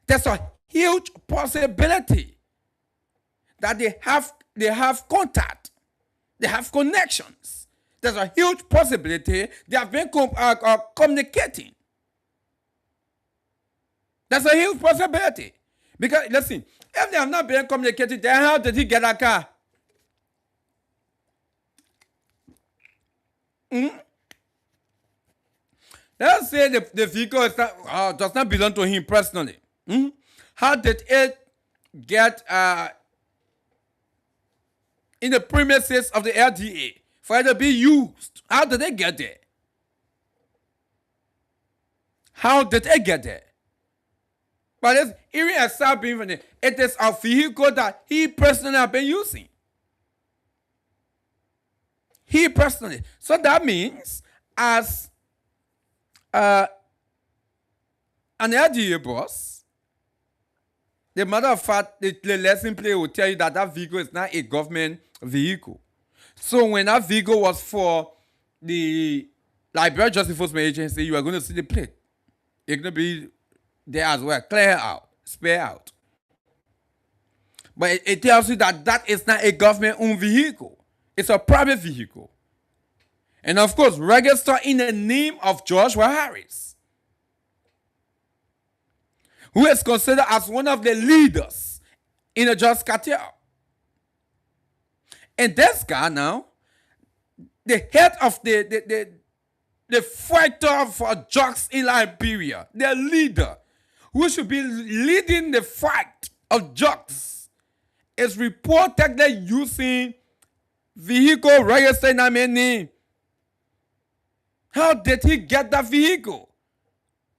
There's a huge possibility that they have contact, they have connections. There's a huge possibility they have been communicating. That's a huge possibility. Because, listen, if they have not been communicating, then how did he get a car? Let's say the vehicle does not belong to him personally. How did it get in the premises of the LDA for it to be used? How did it get there? How did it get there? But it's even aside being from it is a vehicle that he personally has been using. He personally. So that means as an LDA boss, the matter of fact, the lesson play will tell you that that vehicle is not a government vehicle. So when that vehicle was for the Liberia Justice Enforcement Agency, you are going to see the plate. It's going to be there as well. Clear out, spare out. But it tells you that that is not a government-owned vehicle. It's a private vehicle. And of course, registered in the name of Joshua Harris, who is considered as one of the leaders in the drug cartel. And this guy now, the head of the fighter for drugs in Liberia, the leader, who should be leading the fight of drugs, is reportedly using vehicle registered in my name. How did he get that vehicle?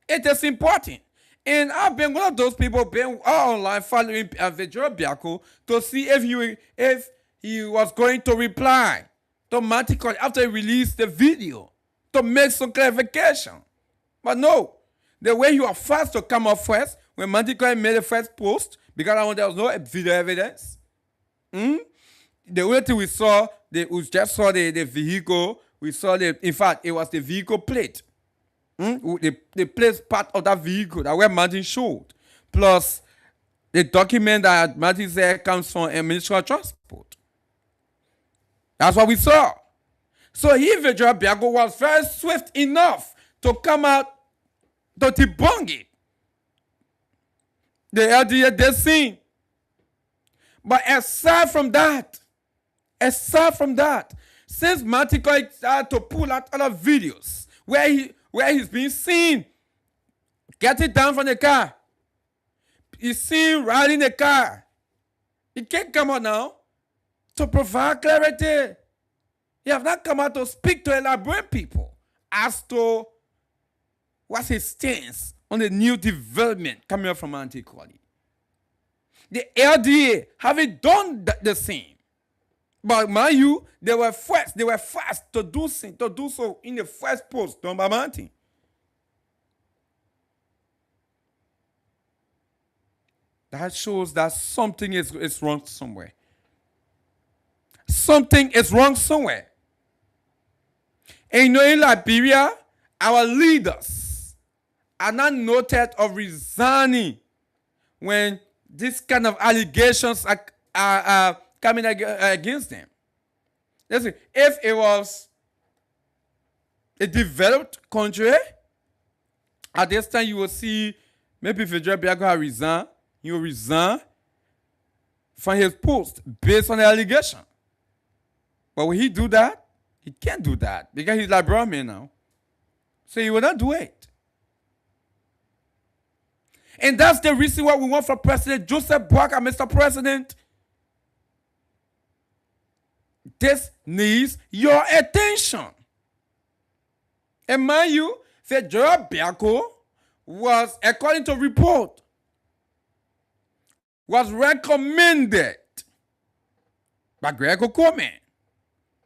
It is important. And I've been one of those people been online following Vedra Biako to see if he was going to reply to Manticore after he released the video to make some clarification. But no, the way you are fast to come up first, when Manticore made the first post, because there was no video evidence, the only thing we saw, we just saw the vehicle, we saw in fact, it was the vehicle plate. The plate part of that vehicle that where Martin showed, plus the document that Martin said comes from a Ministry of Transport. That's what we saw. So Vedra Biako was very swift enough to come out to debunk it. The LDA did seen. But aside from that, since Martin started to pull out other videos where he's being seen getting down from the car, he's seen riding the car, he can't come out now to provide clarity. He have not come out to speak to Liberian people as to what's his stance on the new development coming up from Antiquity. The LDA haven't done the same. But mind you, they were fast to do so in the first post done by Martin. That shows that something is wrong somewhere. Something is wrong somewhere. And you know, in Liberia, our leaders are not noted of resigning when this kind of allegations are coming against them. Listen, if it was a developed country, at this time you will see maybe Vedra Biako has resigned. He will resign from his post based on the allegation. But will he do that? He can't do that because he's Liberian man now. So he will not do it. And that's the reason why we want from President Joseph Boakai, Mr. President. This needs your attention. And mind you, Vedra Biako was, according to report, was recommended by Greg Okome,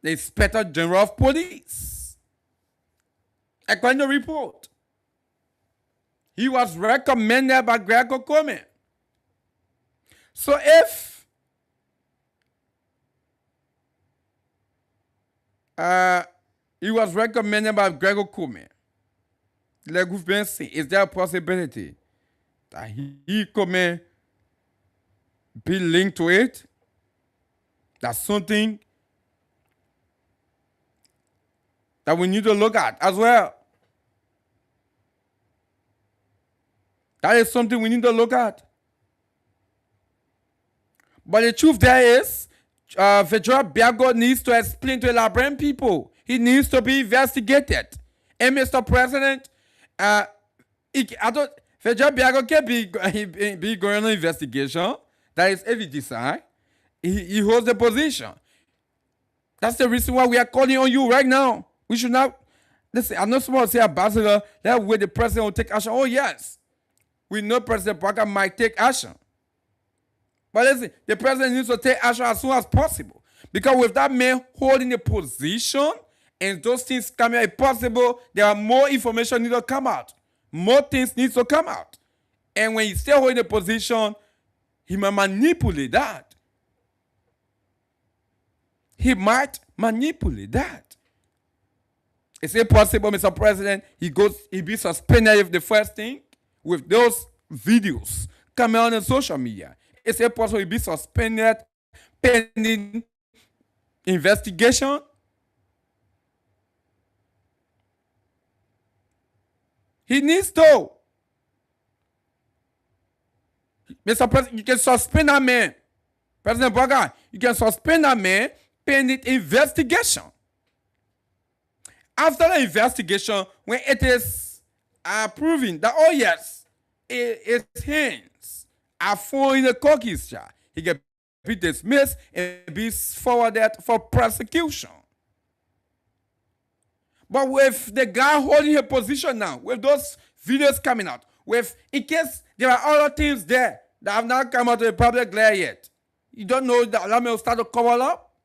the Inspector General of Police. According to the report, He was recommended by Gregor KONAH. So if he was recommended by Gregor KONAH, like we've been saying, is there a possibility that he may be linked to it? That's something that we need to look at as well. That is something we need to look at. But the truth there is, Federal Biago needs to explain to the Liberian people. He needs to be investigated. And Mr. President, I thought Federal Biago can be going on investigation. That is if he decide. He holds the position. That's the reason why we are calling on you right now. We should not, listen, I'm not supposed to say ambassador, that way the president will take action. Oh yes, we know President Parker might take action. But listen, the president needs to take action as soon as possible. Because with that man holding the position and those things coming out, if possible, there are more information need to come out. More things need to come out. And when he's still holding the position, he might manipulate that. He might manipulate that. Is it possible, Mr. President, he be suspended if the first thing with those videos coming on social media? Is it possible he be suspended pending investigation? He needs to. Mr. President, you can suspend that man. President Parker, you can suspend that man pending investigation. After the investigation, when it is proven that, oh yes, his hands are full in the cookies jar, he can be dismissed and be forwarded for prosecution. But with the guy holding a position now, with those videos coming out, in case there are other things there that have not come out to the public glare yet, you don't know that Alame will start to cover up?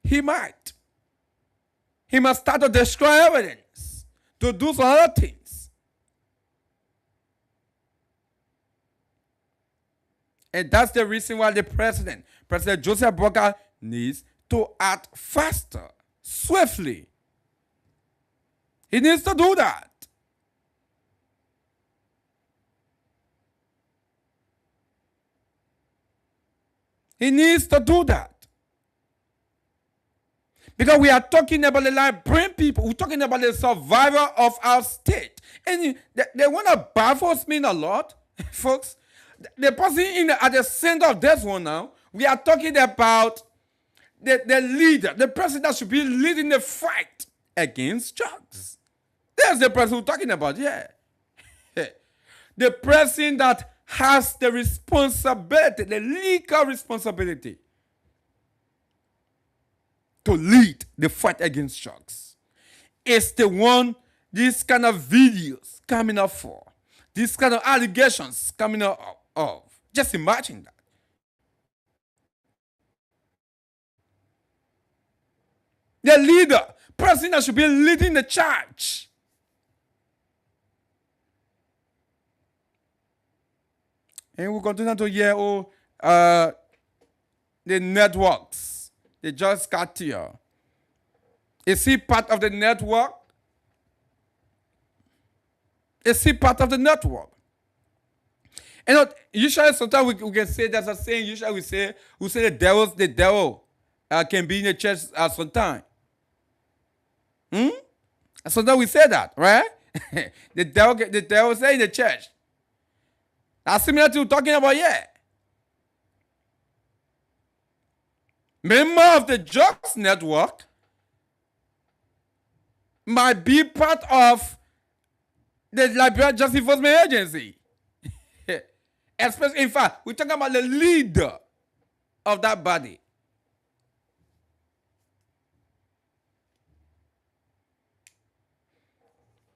He might. He must start to destroy evidence, to do some other things. And that's the reason why the President Joseph Boakai, needs to act faster, swiftly. He needs to do that. He needs to do that. Because we are talking about the Liberian people. We're talking about the survival of our state. And they want to baffle me a lot, folks. The person at the center of this one now, we are talking about the leader, the person that should be leading the fight against drugs. There's the person we're talking about, yeah. The person that has the responsibility, the legal responsibility to lead the fight against drugs. It's the one these kind of videos coming up for. These kind of allegations coming up of. Just imagine that. The leader, person that should be leading the charge. And we continue to hear the networks. They just got here. Is he part of the network? Is he part of the network? You know, usually sometimes we can say there's a saying, usually we say the devil can be in the church at some time. Sometimes we say that, right? the devil say in the church. That's similar to talking about, yeah. Member of the drugs network might be part of the Liberian Justice Enforcement Agency. Especially, in fact, we're talking about the leader of that body.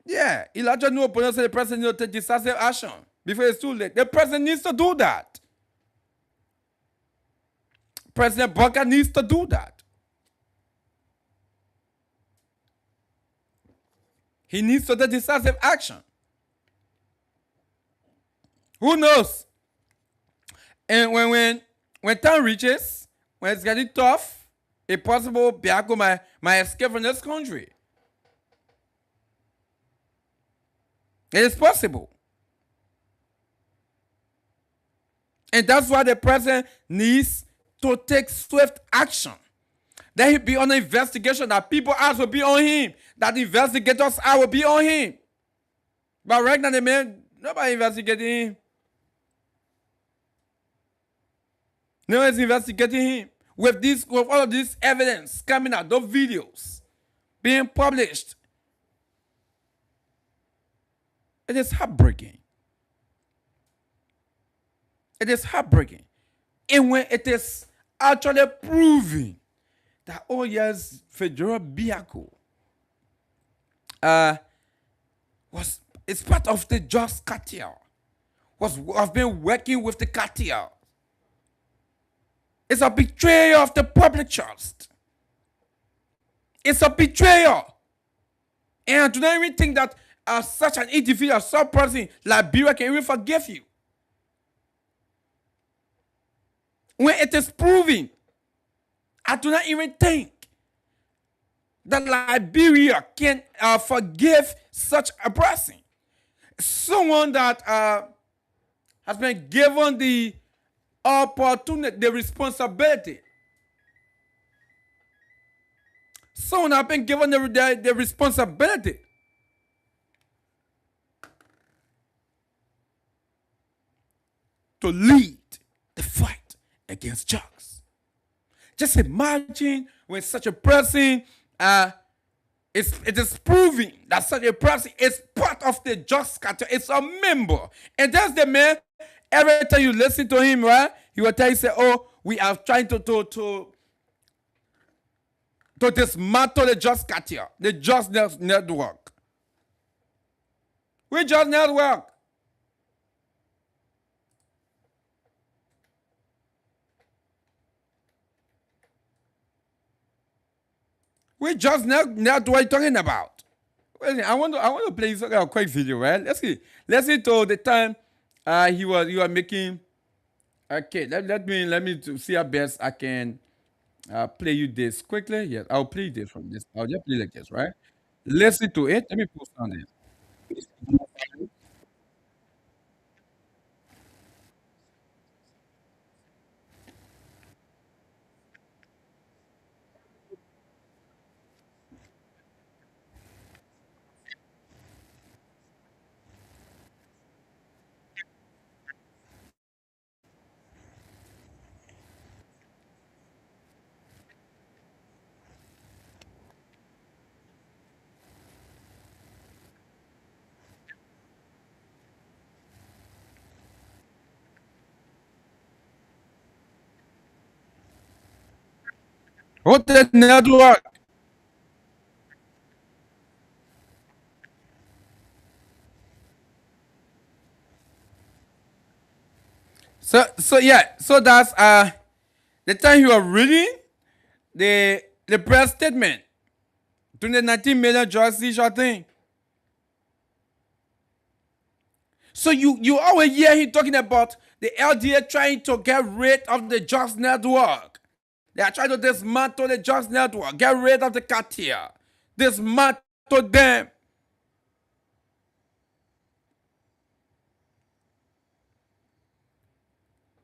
Yeah, Elijah knew opponents said the president needs to take decisive action before it's too late. The president needs to do that. President Boakai needs to do that. He needs to take decisive action. Who knows? And when time reaches, when it's getting tough, it's possible Biako might escape from this country. It is possible. And that's why the president needs to take swift action. That he be on an investigation, that people eyes will be on him, that the investigators' eye will be on him. But right now, the man, nobody investigating him. No one's investigating him. With all of this evidence coming out, those videos being published, it is heartbreaking. It is heartbreaking. And when it is actually proving that, oh yes, Federal Biako it's part of the just cartel, have been working with the cartel. It's a betrayal of the public trust. It's a betrayal. And I do not even think that such an individual, such person like Biwa can even forgive you. When it is proven, I do not even think that Liberia can forgive such a person. Someone that has been given the opportunity, the responsibility. Someone has been given the responsibility to lead the fight against drugs. Just imagine when such a person, it is proving that such a person is part of the drugs cartel. It's a member. And that's the man, every time you listen to him, right, he will tell you, say, oh, we are trying to dismantle the drugs cartel, the drugs network. We just network. We just not what you're talking about. Well, I want to play a quick video, right? Let's see to the time you are making. Okay, let me see how best I can play you this quickly. Yes, I'll play this from this. I'll just play like this, right? Listen to it. Let me post on it. What the network? So that's the time you are reading the press statement to the 19 million drug seizure thing. So you always hear him talking about the LDA trying to get rid of the drugs network. They are trying to dismantle the drugs network, get rid of the cartel, dismantle them.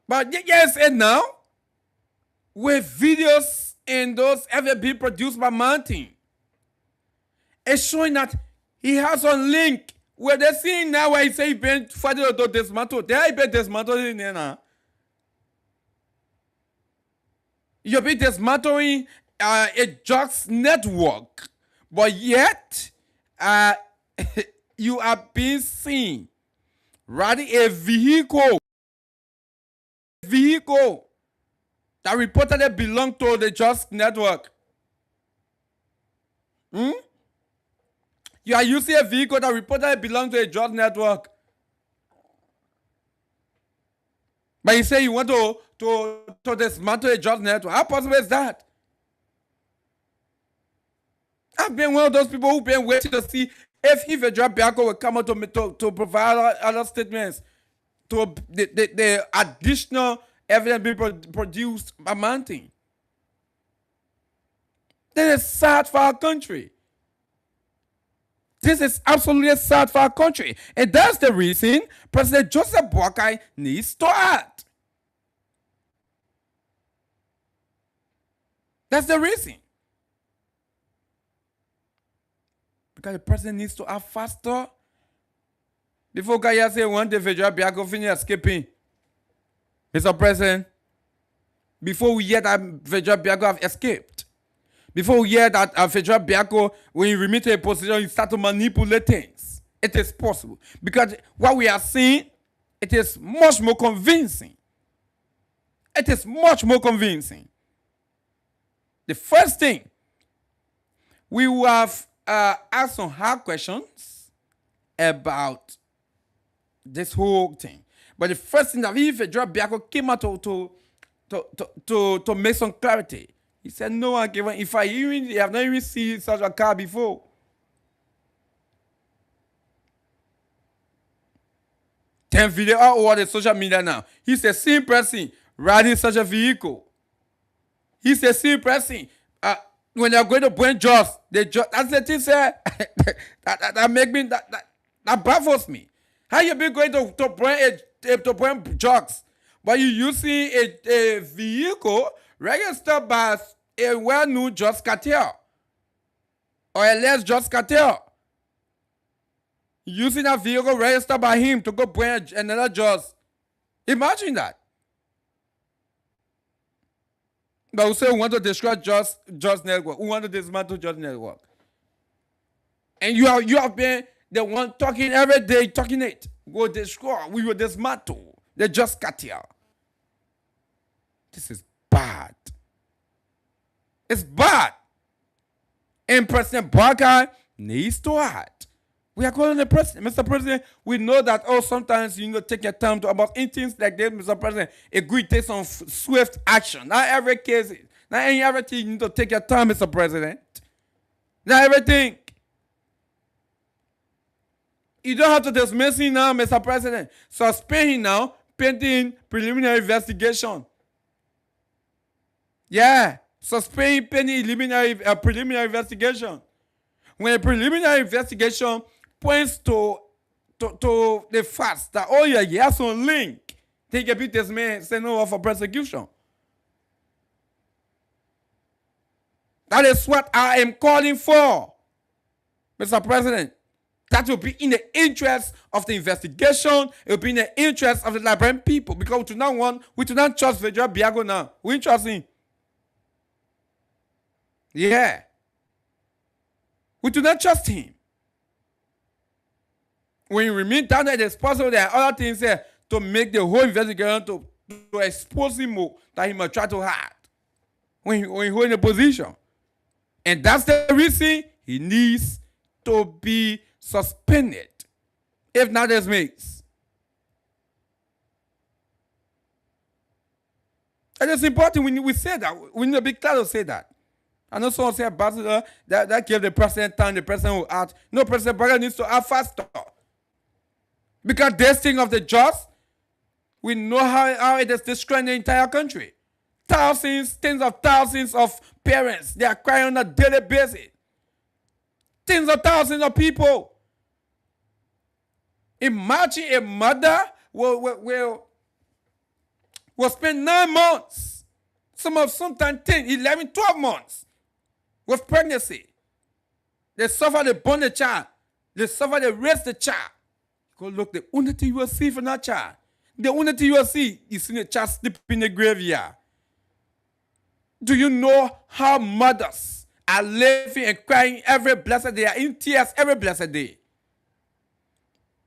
But yes, and now, with videos and those ever been produced by Mountain, it's showing that he has a link where they're seeing now where he say he been fighting to dismantle. They have been dismantling there now. You've been dismantling a drugs network, but yet you are being seen riding a vehicle that reportedly belonged to the drugs network. You are using a vehicle that reportedly belonged to a drug network. But you say you want to dismantle a drug network. How possible is that? I've been one of those people who've been waiting to see if a drug Biako will come out to provide other statements. to the additional evidence being produced by mounting. That is sad for our country. This is absolutely sad for our country. And that's the reason President Joseph Boakai needs to act. That's the reason. Because the president needs to act faster. Before Kaya say one day Federal Biako finish escaping. Mr. President, before we hear that Federal Biako have escaped, before we hear that Federal Biako, when you remit to a position, you start to manipulate things. It is possible. Because what we are seeing, it is much more convincing. It is much more convincing. The first thing, we will have asked some hard questions about this whole thing. But the first thing that Federal Biako came out to make some clarity. He said, no one can. If I have not even seen such a car before. Ten video all over the social media now. He's the same person riding such a vehicle. He's the same person. When they're going to bring jobs, that's the thing, sir. that make me that baffles me. How you been going to bring drugs, but you using a vehicle registered by a well-known drugs cartel or a less drugs cartel? Using a vehicle registered by him to go bring another drugs. Imagine that. But we say we want to destroy just network. We want to dismantle just network. And you have been the one talking every day, talking it. Go destroy. We will dismantle. They just cartel. This is bad. It's bad. And President Barker needs to act. We are calling the president. Mr. President, we know that sometimes you need to take your time to about things like this, Mr. President. Agree to take some swift action. Not every case, not everything you need to take your time, Mr. President. Not everything. You don't have to dismiss him now, Mr. President. Suspend him now, pending preliminary investigation. Yeah, suspend pending preliminary investigation. When a preliminary investigation points to the facts that he has some link, they can be dismissed, sent over for prosecution. That is what I am calling for, Mr. President. That will be in the interest of the investigation. It will be in the interest of the Liberian people, because we do not trust Federal Biago now. We trust him. Yeah. We do not trust him. When you remain down there, it is possible there are other things there to make the whole investigation to expose him more that he might try to hide when he hold in a position. And that's the reason he needs to be suspended, if not dismissed. And it's important we say that. We need to be clear to say that. I know someone say ambassador that gave the president time, the president will act. No, President Barker needs to act faster. Because this thing of the jobs, we know how it is destroying the entire country. Thousands, tens of thousands of parents, they are crying on a daily basis. Tens of thousands of people. Imagine a mother will spend 9 months, sometimes 10, 11, 12 months with pregnancy. They suffer, they burn the child. They suffer, they raise the child. Go look, the only thing you will see from that child, the only thing you will see is seeing the child sleep in the graveyard. Do you know how mothers are living and crying every blessed day, are in tears every blessed day?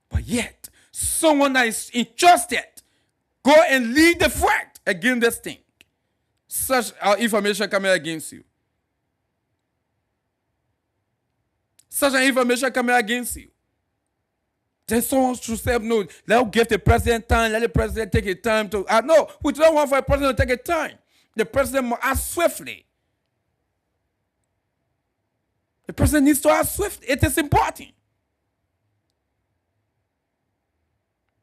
But yet, someone that is entrusted, go and lead the fight against this thing. Such information coming against you. Such an information coming against you. Then someone should say, no, let's give the president time, let the president take his time to act. No, we don't want for the president to take his time. The president must act swiftly. The president needs to act swiftly. It is important.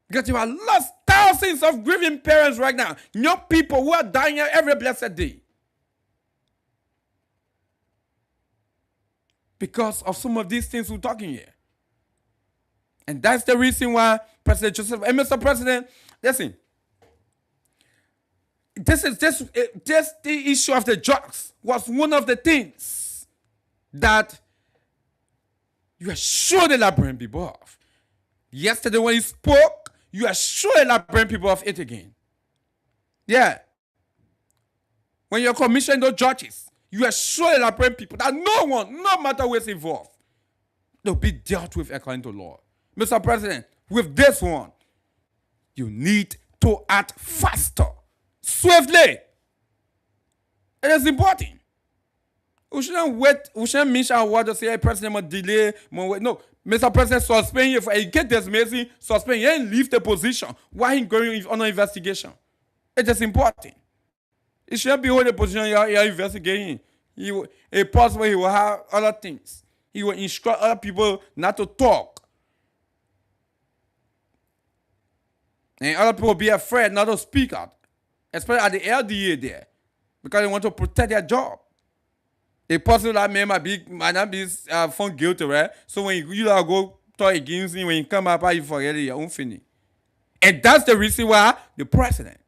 Because you have lost thousands of grieving parents right now. Young people who are dying every blessed day. Because of some of these things we're talking here. And that's the reason why President Joseph and Mr. President, listen, this the issue of the drugs was one of the things that you are surely not bringing people off. Yesterday when he spoke, you are surely not bringing people off it again. Yeah. When you're commissioning those judges, you are surely not bringing people that no one, no matter who is involved, they'll be dealt with according to law. Mr. President, with this one, you need to act faster, swiftly. It is important. We shouldn't wait, we shouldn't miss our word to say, hey, President, must delay, must wait. No, Mr. President, suspend you. If he get dismissed, suspend you and leave the position while he's going on an investigation. It is important. He shouldn't be holding the position you're investigating. It's possible he will have other things. He will instruct other people not to talk. And other people be afraid not to speak out. Especially at the LDA there. Because they want to protect their job. It's possible that man might not be found guilty, right? So when you go talk against him, when you come up, you forget your own feeling. And that's the reason why the president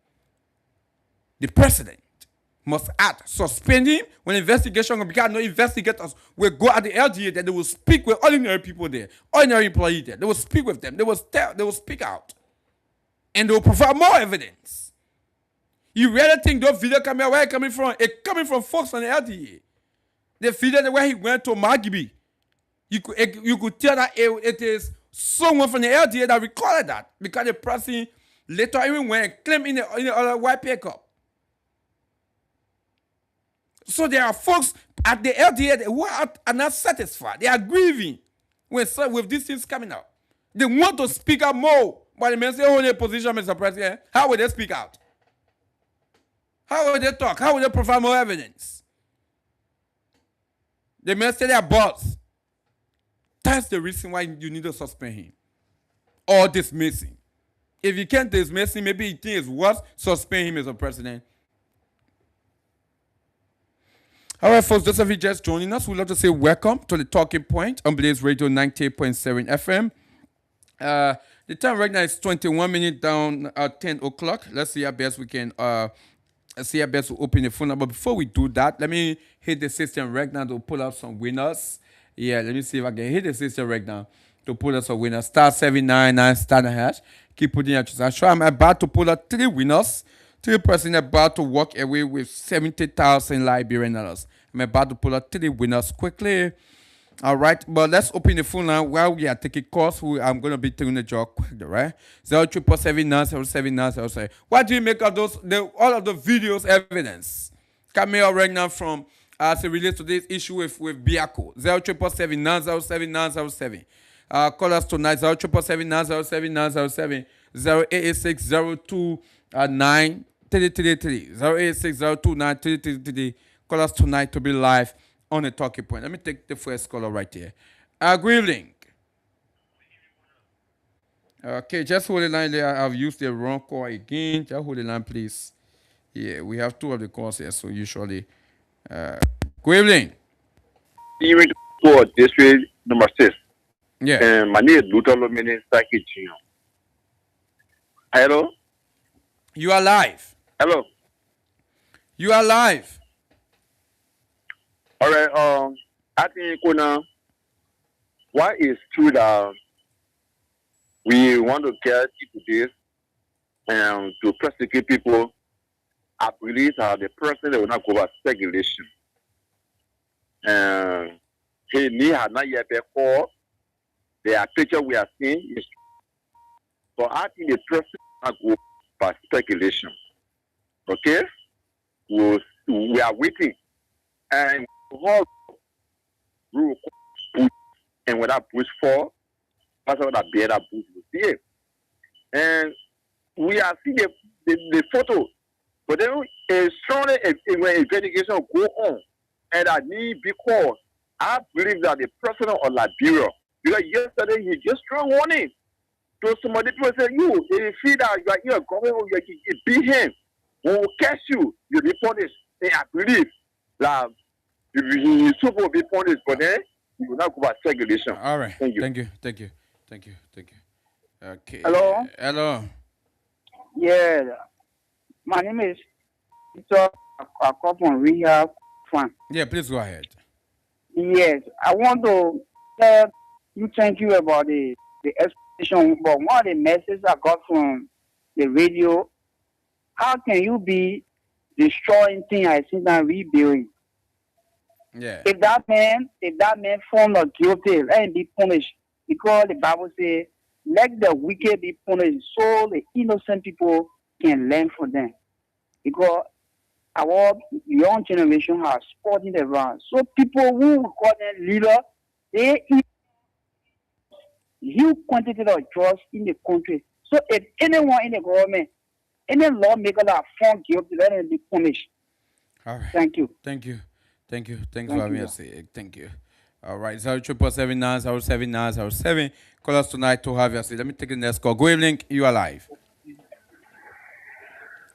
must act. Suspend him when investigation, because no investigators will go at the LDA that they will speak with ordinary people there, ordinary employees there. They will speak with them. They will speak out. And they will provide more evidence. You really think those video camera where it coming from? It's coming from folks from the LDA. The video where he went to Magibi. You could tell that it is someone from the LDA that recorded that. Because the person later even went and claimed in the other white pickup. So there are folks at the LDA who are not satisfied. They are grieving with these things coming out. They want to speak out more. But the men say, hold their position, Mr. President. How will they speak out? How will they talk? How will they provide more evidence? The men say they're boss. That's the reason why you need to suspend him. Or dismiss him. If you can't dismiss him, maybe you think it's worse, suspend him as a president. All right, folks, those of you just joining us, we'd love to say welcome to the Talking Point on Blaze Radio 98.7 FM. The time right now is 21 minutes down at 10 o'clock. Let's see how best we can open the phone number. Before we do that, let me hit the system right now to pull out some winners. Yeah, let me see if I can hit the system right now to pull out some winners. Star 799, star the hash. Keep putting your choice. I'm sure I'm about to pull out 3 winners. 3 persons about to walk away with $70,000 Liberian dollars. I'm about to pull out 3 winners quickly. All right, but let's open the phone now while we are taking calls. I'm going to be taking the draw quickly, right? 077977907. What do you make of those? All of the videos evidence coming out right now from as it relates to this issue with Biako? 0777907. Call us tonight. 0777907. 086029333. 086029333. Call us tonight to be live on the Talking Point. Let me take the first caller right here. Good evening. Okay, just hold the line there. I've used the wrong call again. Just hold the line, please. Yeah, we have 2 of the calls here, so usually. Good evening. Even for district number 6. Yeah. And my name is Dr. Lomini Sakichin. Hello? You are live. Hello? You are live. All right, I think KONAH, why is true that we want to get into this and to persecute people? I believe that the person that will not go by speculation. And he had not yet been called. The picture we are seeing is, but I think the person will not go by speculation. Okay? We are waiting. And and when that push for, that's what that bear that push will see it. And we are seeing the photo, but then strongly when investigation go on, and I need because I believe that the president of Liberia, because yesterday he just strong warning So somebody people say you, if you feel that you are going or you beat him, who will catch you, you'll be punished. And I believe that you super will be punished, but then you will not go back to regulation. All right. Thank you. Thank you. Okay. Hello? Hello. Yeah, my name is Peter. I come from Rehab Farm. Yeah, please go ahead. Yes, I want to tell you thank you about the explanation, but one of the messages I got from the radio, how can you be destroying things I think and rebuilding? Yeah. If that man found not guilty, let him be punished. Because the Bible says, let the wicked be punished so the innocent people can learn from them. Because our young generation has sporting around. So people who call them leaders, they huge quantity of drugs in the country. So if anyone in the government, any lawmaker that found guilty, let them be punished. All right. Thank you. Thanks for having us. Thank you. All right. 0777907. Call us tonight to have us. Let me take the next call. Good evening. You are live.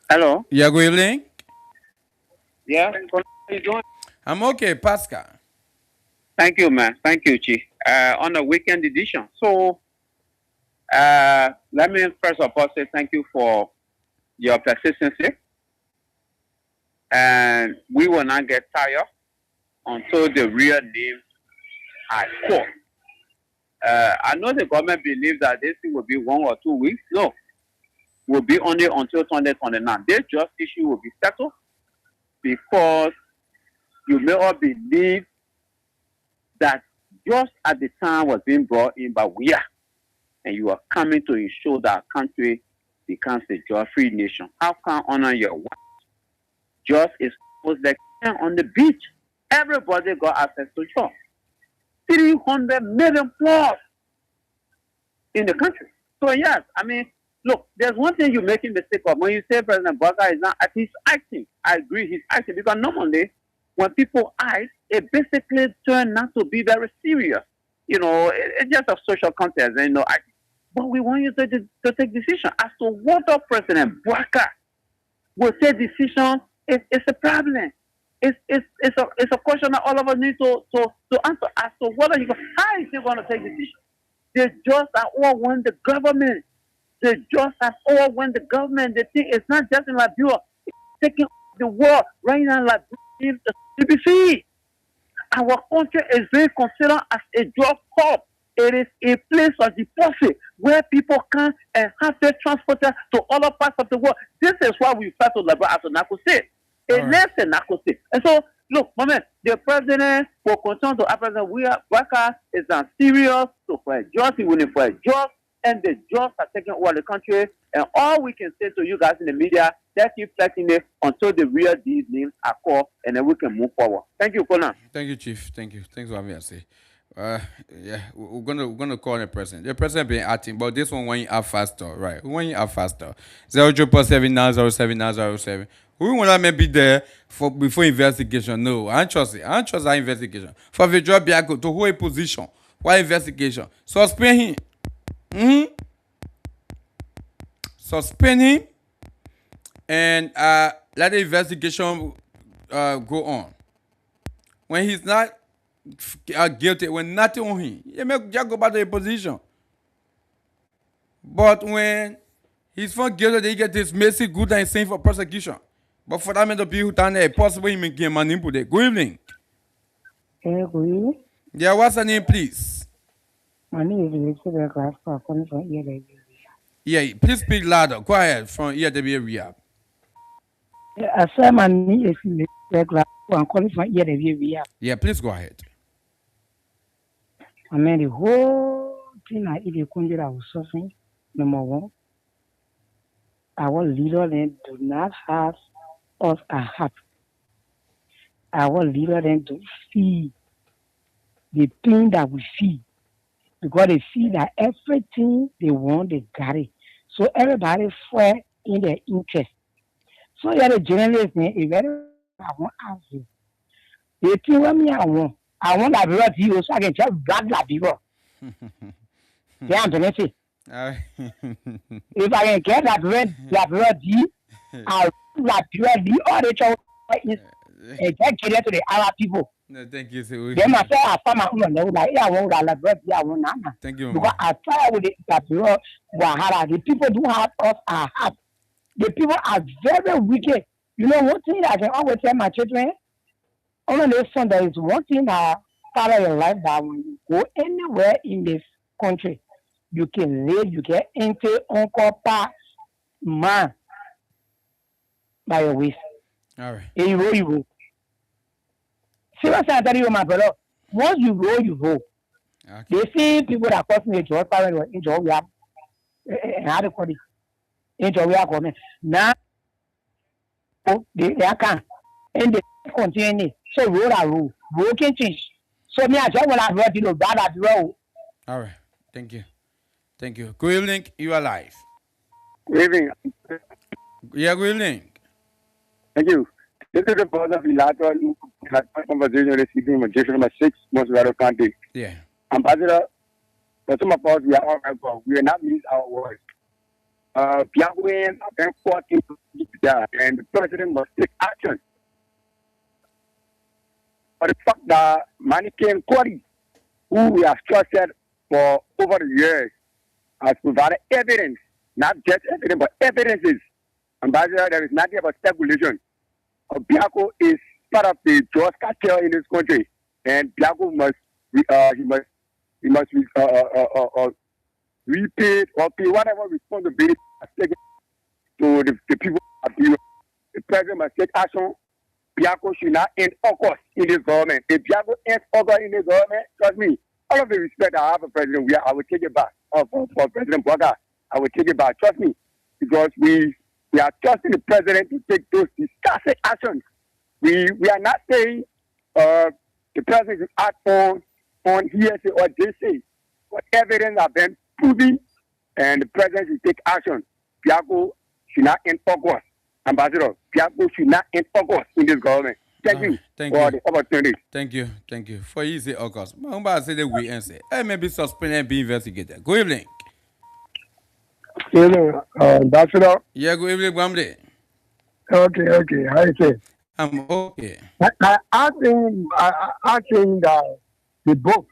Hello. Yeah, good evening. Yeah. How are you doing? I'm okay, Pascal. Thank you, man. Thank you, Chi. On the weekend edition. So, let me first of all say thank you for your persistency. And we will not get tired until the real name are caught. I know the government believes that this thing will be 1 or 2 weeks. No. Will be only until 2029. This just issue will be settled because you may all believe that just at the time was being brought in by we are, and you are coming to ensure that our country becomes a joy-free nation. How can honor your wife? Just is like on the beach. Everybody got access to job. 300 million plus in the country. So yes, I mean, look, there's one thing you're making mistake of. When you say President Baka is not, he's acting. I agree, he's acting because normally when people act, it basically turns out to be very serious. You know, it's just a social context, you know. But we want you to take decision as to what our President Baka will take decision. It's a problem. It's a question that all of us need to answer as to whether how is he going to take decision. They just are all when the government. They just have all when the government. They think it's not just in Liberia. It's taking the world right now. Liberia to be free. Our country is being considered as a drug hub. It is a place of deposit where people come and have their transported to other parts of the world. This is why we refer to Liberia as a narco state. It less a narco state. And so, look, moment, the president will continue to President Baka is not serious. So for a job, he willing for a job, and the jobs are taking over the country. And all we can say to you guys in the media, let's keep fighting it until the real these names are called, and then we can move forward. Thank you, KONAH. Thank you, Chief. Thank you. Thanks for having us. Yeah, we're gonna call the president. The president been acting, but this one went up faster, right? When you up faster, 077907907. We will not be there for before investigation. No, I don't trust it. I don't trust our investigation. For the job, to hold a position, why investigation? Suspend him. Suspend him, and let the investigation go on. When he's not guilty, when nothing on him, he may just go back to the position. But when he's found guilty, they get this messy good and same for prosecution. But for that man to be who done it, possible he may get money input there. Good evening. Good evening. Yeah, what's the name, please? My name is Elizabeth Grasper, calling from EW. Yeah, please speak louder. Go ahead from EW Rehab. I said my name is Elizabeth Grasper, I'm calling from EW Rehab. Yeah, please go ahead. I mean, the whole thing I eat the country I was suffering, number one, our leader then do not have us a heart. Our leader then to see the thing that we see. Because they see that everything they want, they got it. So everybody fight in their interest. So yeah, the journalist, if I want to ask you, the thing what me I want Liberia to you so I can just grab Liberia. Yeah, I'm going to say. If I can get that red, I'll do that purely all the choice is get to the Arab people. No, thank you. So Then I say I found my own like yeah, I won't like bread, yeah, I won't thank you, because I try with the Tapiro Wahara. The people do have us are hard. The people are very wicked. You know one thing I can always tell my children, only listen there is one thing that part of your life that when you go anywhere in this country, you can live, you can enter uncle pa man by your waist. All right. You roll. Seriously, I tell you, my brother, once you roll. Okay. They see people that cross me to parent or injure we have how to call it. Injure we are coming. Now they can and they continue. So roll. Roll can change. So me I just want to write you bad at roll. All right. Thank you. Thank you. Good evening. You are live. Good evening. Yeah, good evening. Thank you. This is the first of bilateral conversation receiving magician number 6, Mosvero County. Yeah. Ambassador, for some of us, we are all right, but we are not miss our words. Piaguin and 14 and the president must take action. For the fact that Mannequin Quarry, who we have trusted for over the years, has provided evidence, not just evidence, but evidences. Ambassador, there is nothing about speculation. Biako is part of the drug cartel in this country, and Biako must repay or pay whatever responsibility taken to the people of the The president must take action. Biako should not end August in this government. If Biako ends August in this government, trust me, all of the respect I have for President, I will take it back. For President Boga, I will take it back. Trust me, because we are trusting the president to take those decisive actions. We are not saying the president should act on hearsay or they say, but evidence have been proven, and the president should take action. Biako should not end August. Ambassador, Biako should not end August in this government. Thank you for the opportunity. Thank you. For you say August. I say the we answer. I may be suspended and be investigated. Good evening. Good evening, Ambassador. Yeah, good evening, Bamde. Okay. How you say? I'm okay. I think that the book,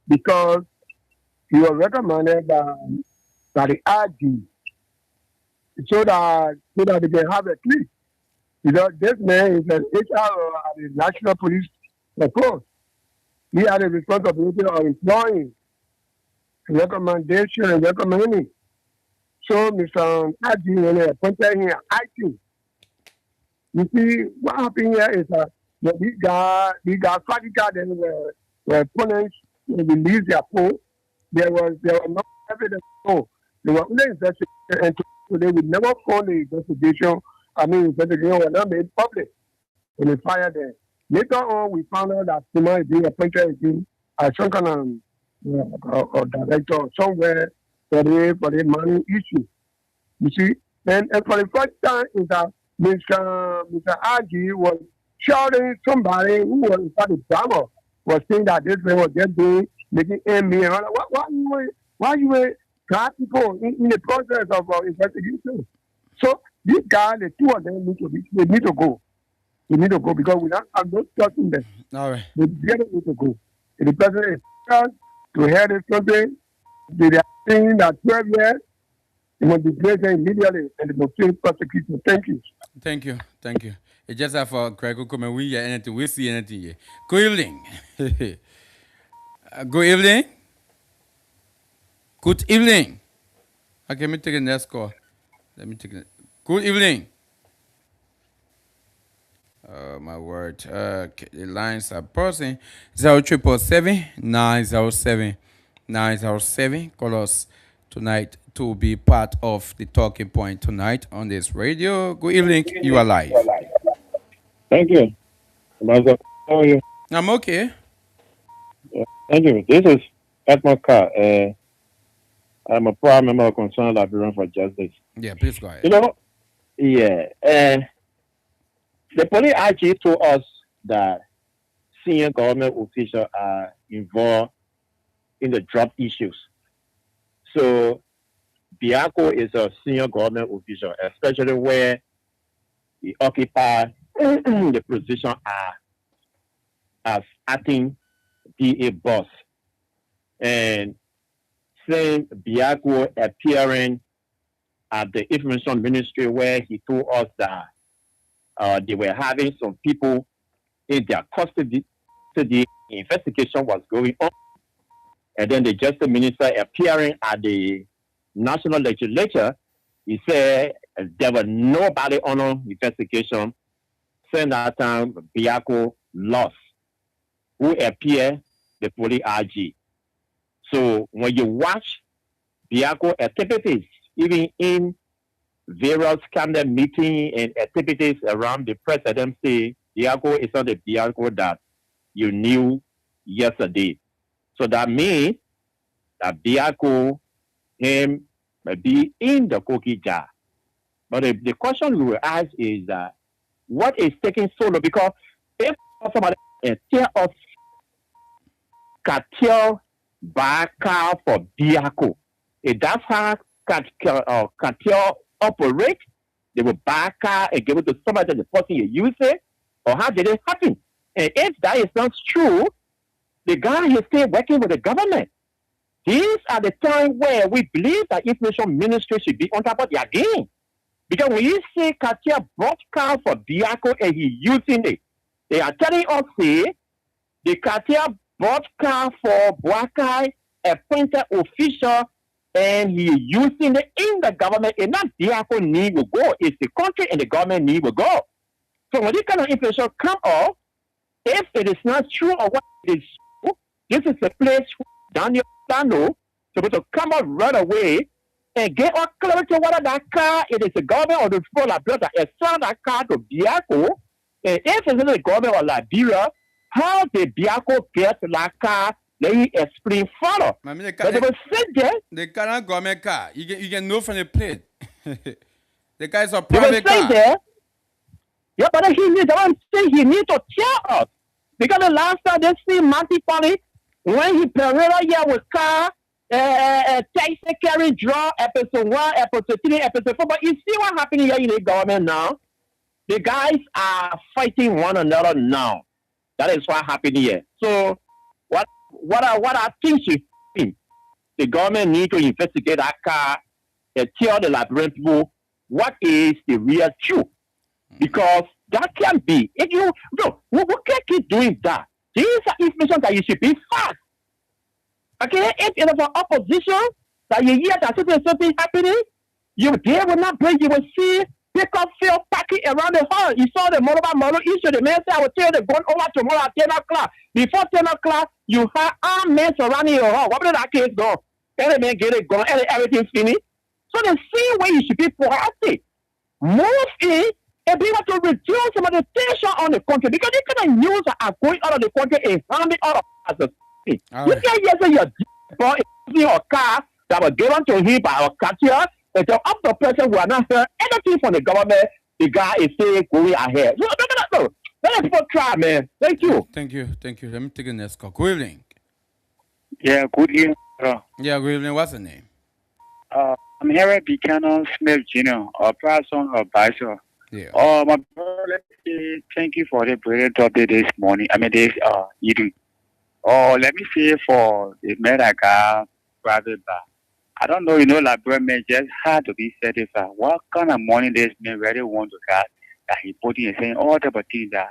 because you were recommended by the RD, so that they can have a clip. Because this man is an HR at the National Police Force. He had a responsibility of employing recommendation and recommending. So Mr. Adi, when they appointed him acting, you see, what happened here is that these guys and the opponents released their poll. There was no evidence. So they were only investigating, and so they would never call the investigation. Investigation was not made public when they fired them. Later on, we found out that Sima is being appointed again as some kind of director somewhere for the money issue. You see, and for the first time is that Mr. Agi was shouting somebody who was in fact a drama was saying that this man was just doing making me and why you were trap people in the process of investigation. So these guys, the two of them need to go. They need to go because we don't have no trust in them. All right. They really need to go. If the president is to hear this country, they are saying that 12 years, it will be placed immediately and it will face prosecution. Thank you. Thank you. It's just for Craig come we hear anything, we see anything here. Good evening. Good evening. Good evening. Okay, let me take the next call. Good evening. My word. The lines are buzzing. 0777 907 907. Call us tonight to be part of the talking point tonight on this radio. Good evening. You are live. Thank you. How are you? I'm okay. Yeah, thank you. This is Edmund Carr. I'm a proud member of Concerned Liberian for Justice. Yeah, please go ahead. You know, the police actually told us that senior government officials are involved in the drug issues. So Biako is a senior government official, especially where he occupies the position as acting DA boss. And saying Biako appearing at the information ministry where he told us that they were having some people in their custody. So the investigation was going on. And then the justice minister appearing at the national legislature, he said there was nobody on an investigation. Since that time, Biako lost, who appeared the police RG. So when you watch Biako activities, even in various cabinet meetings and activities around the presidency, Biako is not the Biako that you knew yesterday. So that means that Biako him be in the cookie jar. But the question we will ask is what is taking so long? Because if somebody tell us cartel back for Biako, if that's how cartel operate, they will back and give it to somebody that the person you use it, or how did it happen? And if that is not true, the guy is still working with the government. These are the times where we believe that information ministry should be on top of their game. Because when you say cartel broadcast for Biako and he using it, they are telling us say the cartel broadcast for Boakai, appointed official, and he using it in the government, and not Biako need will go. It's the country and the government need will go. So when this kind of information come up, if it is not true or what it is true, this is the place Daniel Sano supposed to come up right away and get all clarity whether that car it is the government or the people of Liberia that assign that car to Biako. And if it's the government of Liberia, how did Biako get that car? Let me explain further. But they will say that the current government car, you can know from the plate. The car is a they will private say car. that. Yeah, but he need to tell us. Because the last time they see Monty Polly, when he paraded here with car, taxi carry draw, episode 1, episode 3, episode 4. But you see what happening here in the government now? The guys are fighting one another now. That is what happened here. So what I think should be, the government need to investigate that car and tell the Liberian people what is the real truth. Because that can't be. If you we can't keep doing that. These are information that you should be fast. Okay, if it is an opposition that you hear that something happening, they will not bring. You will see pick up field packing around the hall. You saw the model issue. The man said, "I will tell the gun over tomorrow at 10 o'clock." Before 10 o'clock, you have armed men surrounding your hall. What did that case go? Every man get it gone. Everything's finished. So the same way you should be proactive. Move in and be able to reduce some of the tension on the country, because these kind of news are going out of the country and harming all of us as a city. You can't just say your boy is using a car that was given to him by a cartel, and so up the person who are not heard anything from the government, the guy is still going ahead. No. Let people try, man. Thank you. Thank you. Let me take the next call. Good evening. Yeah, good evening. Yeah, good evening. What's the name? I'm Harry Buchanan Smith Jr., a person advisor. Yeah. My brother, let me say thank you for the brilliant topic this morning. This evening. Let me say for the man that got private bar. I don't know, Liberia man just had to be satisfied. What kind of money this man really want to get that he put in and saying all the things that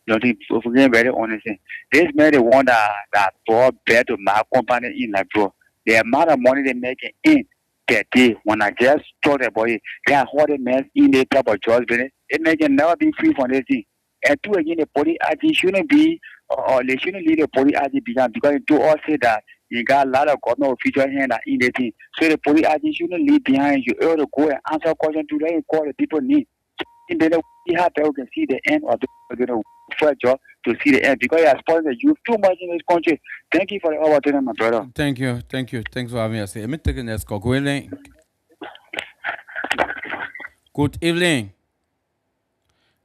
if we get very honest, this man the one that brought better to my company in Liberia. The amount of money they making in per day, when I just talked about it, they are holding men in the type of jobs business. It can never be free from this thing. And two again, the police agency shouldn't be, or they shouldn't lead the police agency behind, because they do all say that you got a lot of government officials here in the thing. So the police agency shouldn't leave behind you. You to go and answer questions to them, call the people need. And then we have to see the end of the first job to see the end, because you are spoiling the youth too much in this country. Thank you for the opportunity, my brother. Thank you. Thanks for having us here. Let me take the next call. Good evening. Good evening.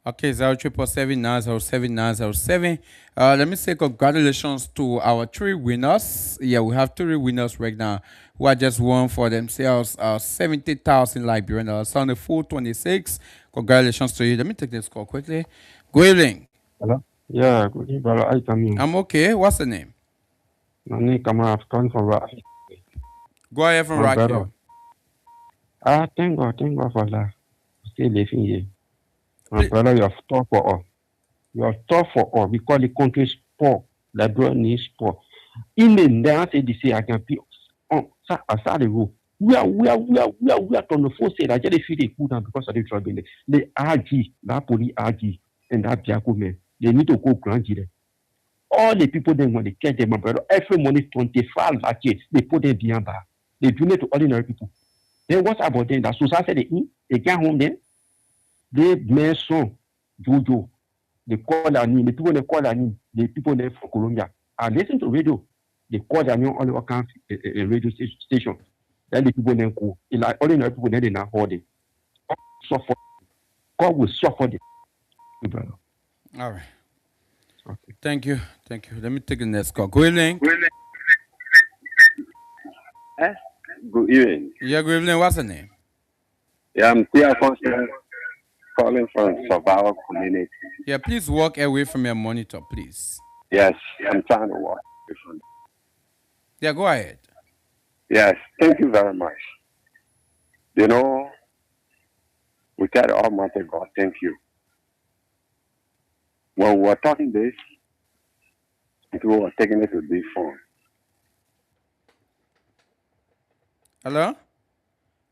Okay, 0777907. Let me say congratulations to our 3 winners. Yeah, we have 3 winners right now who are just won for themselves 70,000 Liberian dollars on the 426. Congratulations to you. Let me take this call quickly. Good evening. Hello? Yeah, good evening, brother. I come in. I'm okay. What's the name? My name Kamara. I'm calling from Rock. Go ahead from My Rock brother. Hill. Thank God for that. Still living here. My brother, you are tough for all. You are tough for all because the country is poor. Liberia needs poor. In the next say I can be on the road. We are on the phone say that they feel they cool down because of the trouble. They RG, that police RG, and that Biako man. They need to go grant them. All the people then when they catch them, my brother, every money 25 lakh, they put them behind bar. They donate to ordinary people. Then what about them? That society they get home then. They make son Jojo. They call their name. The people they call their name. The people there from Colombia. I listen to radio. They call their name all over country, a radio station. Then the people then go. Like ordinary people then they not hold it. Suffer. God will suffer them. Brother. All right. Okay. Thank you. Let me take the next call. Good evening. Good evening. Yeah, good evening. What's the name? Yeah, I'm Tia Constant, calling from Survival Community. Yeah, please walk away from your monitor, please. Yes, I'm trying to walk away from. Yeah, go ahead. Yes, thank you very much. You know, we tell the Almighty God, thank you. When we were talking this, people were taking it to this phone. Hello?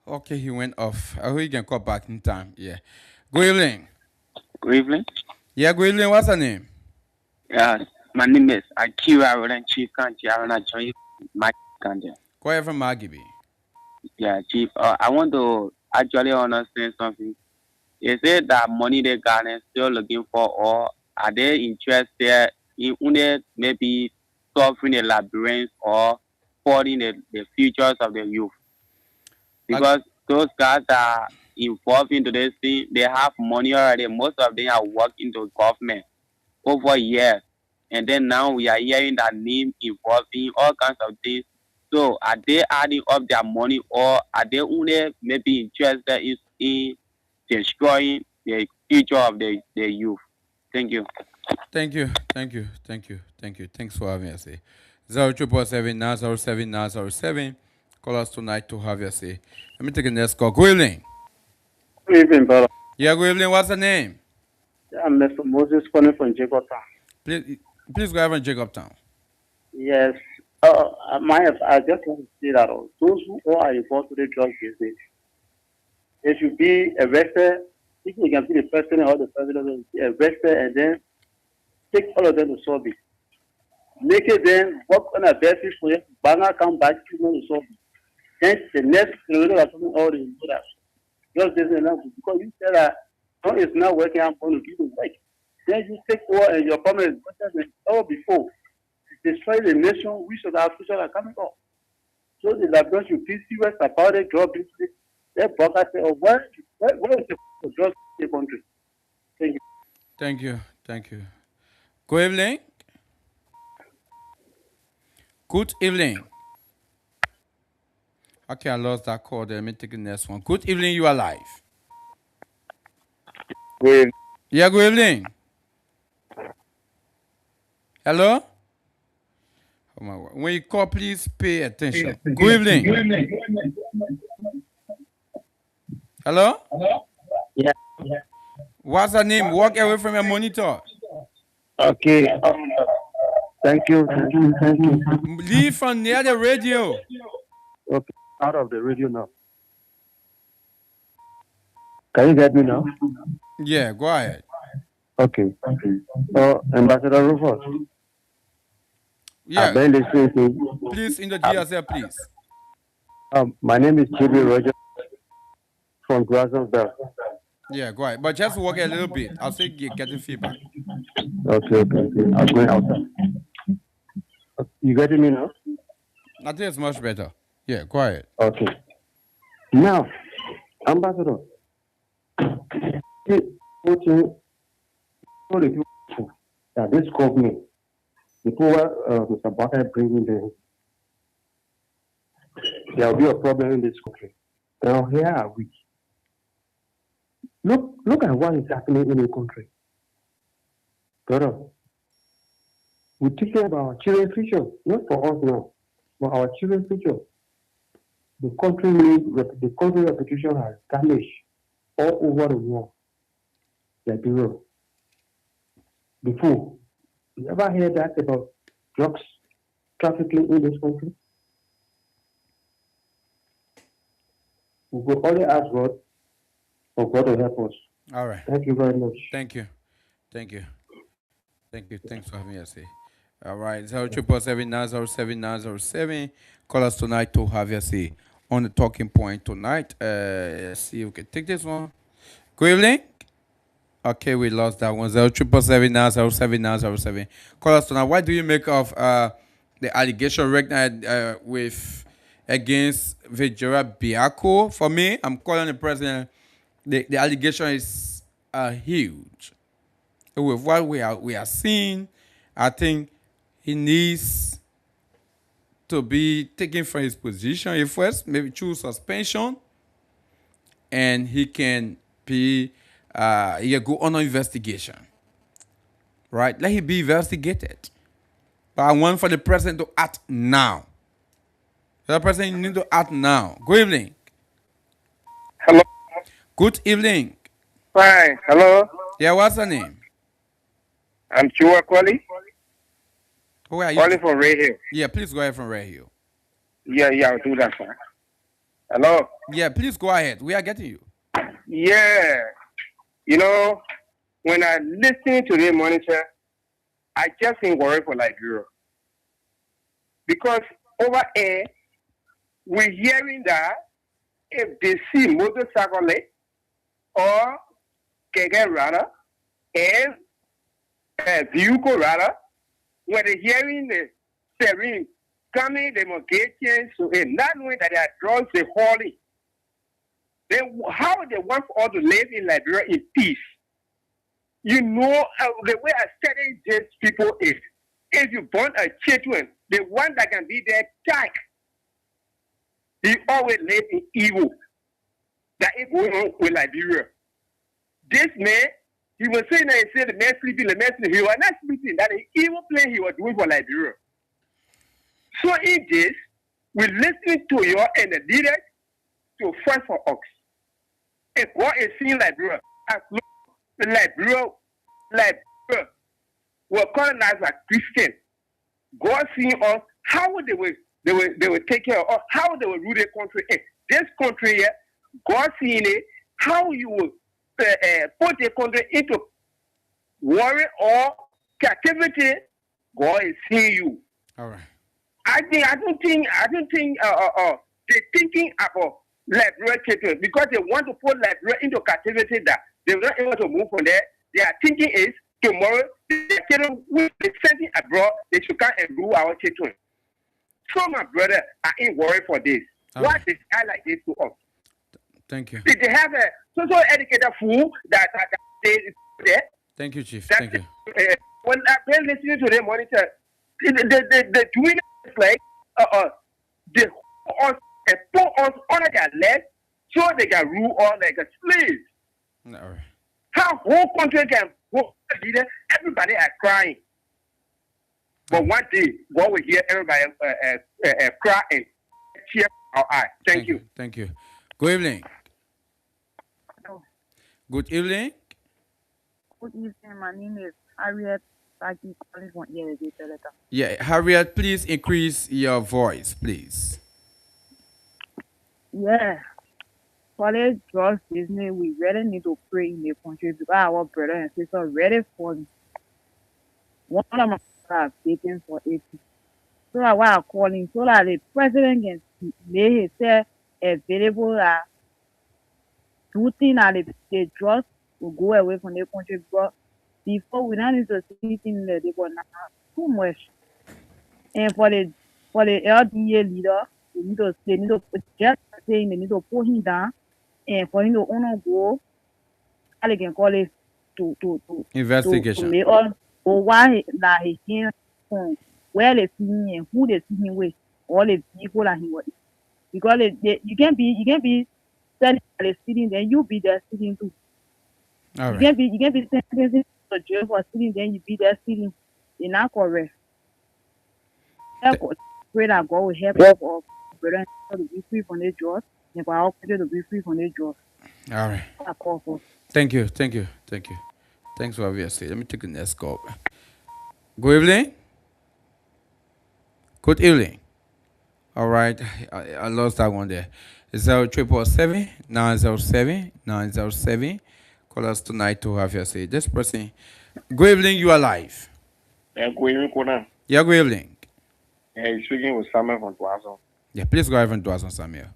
Okay, he went off. I hope he can call back in time. Yeah. Good evening. Good evening. Yeah, good evening. What's your name? Yeah, my name is Akira Roland Chief Kanji. I want to join my Kanji. Go ahead from Magibi. Yeah, Chief. I want to actually understand something. Is it that money the Ghana is still looking for, or are they interested in maybe solving the labyrinth or supporting the futures of the youth? Because those guys that are involved into this thing, they have money already. Most of them are working to government over years. And then now we are hearing that name involving all kinds of things. So are they adding up their money, or are they only maybe interested in destroying the future of the youth? Thank you. Thank you. Thanks for having us. 0777907. Call us tonight to have your say. Let me take the next call. Good evening. Good evening, brother. Yeah, good evening. What's the name? Yeah, I'm Mr. Moses calling from Jacobtown. Please go ahead and Jacobtown. Yes. I just want to say that those who are involved with the drug business, they should be arrested. If you can be the president or the president, will be arrested and then take all of them to solve it. Make it then work on a basis for you. Banga come back to solve it. Then the next generation are coming out and do that. Just this enough because you said that no, it's not working. I'm going to give it work. Then you take over and your comment is all before destroy the nation. We should have future are coming up. So the Liberians should be serious about the drug business. That Banga say, where is the drug in the country? Thank you. Thank you. Good evening. Good evening. Okay, I lost that call there. Let me take the next one. Good evening, you are live. Good. Yeah, good evening. Hello? Oh my word. When you call, please pay attention. Good evening. Hello? Yeah. What's the name? Walk away from your monitor. Okay. Thank you. Leave from near the radio. Okay. Out of the radio now. Can you get me now? Yeah, go ahead. Okay. Ambassador Rufus. Yeah. I've been listening to. Please introduce yourself, please. My name is Chibi Roger from Grassonville. Yeah, go ahead. But just walk a little bit. I'll say getting feedback. Okay. I'm going outside. You getting me now? I think it's much better. Yeah, go ahead. Okay. Now, Ambassador, told the people that this government, the power Mr. Barker bringing them, there will be a problem in this country. Now here are we. Look at what is happening in the country. Brother, we're thinking about our children's future, not for us now, but our children's future. The country reputation has damaged all over the world. Liberia. Before, you ever heard that about drugs trafficking in this country? We could only ask God for God to help us. All right. Thank you very much. Thank you. Thank you. Thank you. Thanks for having us here. All right. 077-907-907. Call us tonight to have your say on the talking point tonight. Let's see if we can take this one. Good evening. Okay, we lost that one. 077-907-907. Call us tonight. What do you make of the allegation with against Victoria Biako? For me, I'm calling the president. The allegation is huge. With what we are seeing, I think he needs to be taken from his position first, maybe choose suspension, and he can be he go on an investigation. Right? Let him be investigated. But I want for the president to act now. The president need to act now. Good evening. Hello. Good evening. Fine. Hello. Yeah, what's your name? I'm Chua Kwali. Who are you? Calling from Ray Hill. Yeah, please go ahead from Ray Hill. Yeah, I'll do that, sir. Hello. Yeah, please go ahead. We are getting you. Yeah. You know, when I listen to the monitor, I just ain't worried for Liberia. Because over here, we're hearing that if they see motorcycle or kege rather, and vehicle rather, when they're hearing the siren coming, they must get chance to it, not knowing that they are drugs they're hauling. Then how they want for all to live in Liberia in peace? You know, the way I study these people is, if you born a children, the one that can be their tag, he always live in evil. That is going on with Liberia. This man, he was saying that he said the man sleeping, he was not sleeping. That is evil plan he was doing for Liberia. So in this, we listen to you and the leaders to fight for us. If God is seeing Liberia, as long as Liberia were colonized as Christians, God seeing us, how they will take care of us, how they will rule the country. This country here, God seeing it, how you will put the country into war or captivity, God is seeing you. All right. I don't think they're thinking about Liberia children because they want to put Liberia into captivity that they're not able to move from there. Their thinking is tomorrow the children will be sent abroad, they should come and rule our children. So my brother, I ain't worried for this. Why is I like this to us? Thank you. Did they have a social educated fool that they there? Thank you, Chief. Thank you. When I've been listening to them monitor, the doing is like they put us under their legs so they can rule us like a slave. All right. How whole country can go leader? Everybody are crying. But one day, God will hear everybody cry and cheer our eye. Thank you. Thank you. Good evening. Hello. Good evening. Good evening. My name is Harriet. Calling from ELD. Yeah, Harriet, please increase your voice, please. Yeah. For the drugs business, we really need to pray in the country because our brother and sister ready for it. One of my are taken for 80. So that's why I'm calling so that the president can make himself available that do things that the drugs will go away from the country because before we don't need to see things that they got too much. And for the LDA leader, they need to just saying they need to pull him down and for him to honor go, how they can call it to Investigation. make us know why that he came from, where they see him and who they see him with, all the people that he was. Because you can't be telling the sitting, then you be there sitting too. All You right. can't be sentencing to jail for sitting, then you be there sitting. It's not correct. Pray that God will help us or brother to be free from the drugs and for our country to be free from the drugs. All right. I call for. Thank you. Thanks for having us. Let me take the next call. Good evening. Good evening. All right. I lost that one there. 0777-907-907. Call us tonight to have your say. This person. Good evening. You are live. Good evening, KONAH. Yeah. Good evening. You're speaking with Samuel from Tuason. Yeah. Please go ahead and do us on Samuel.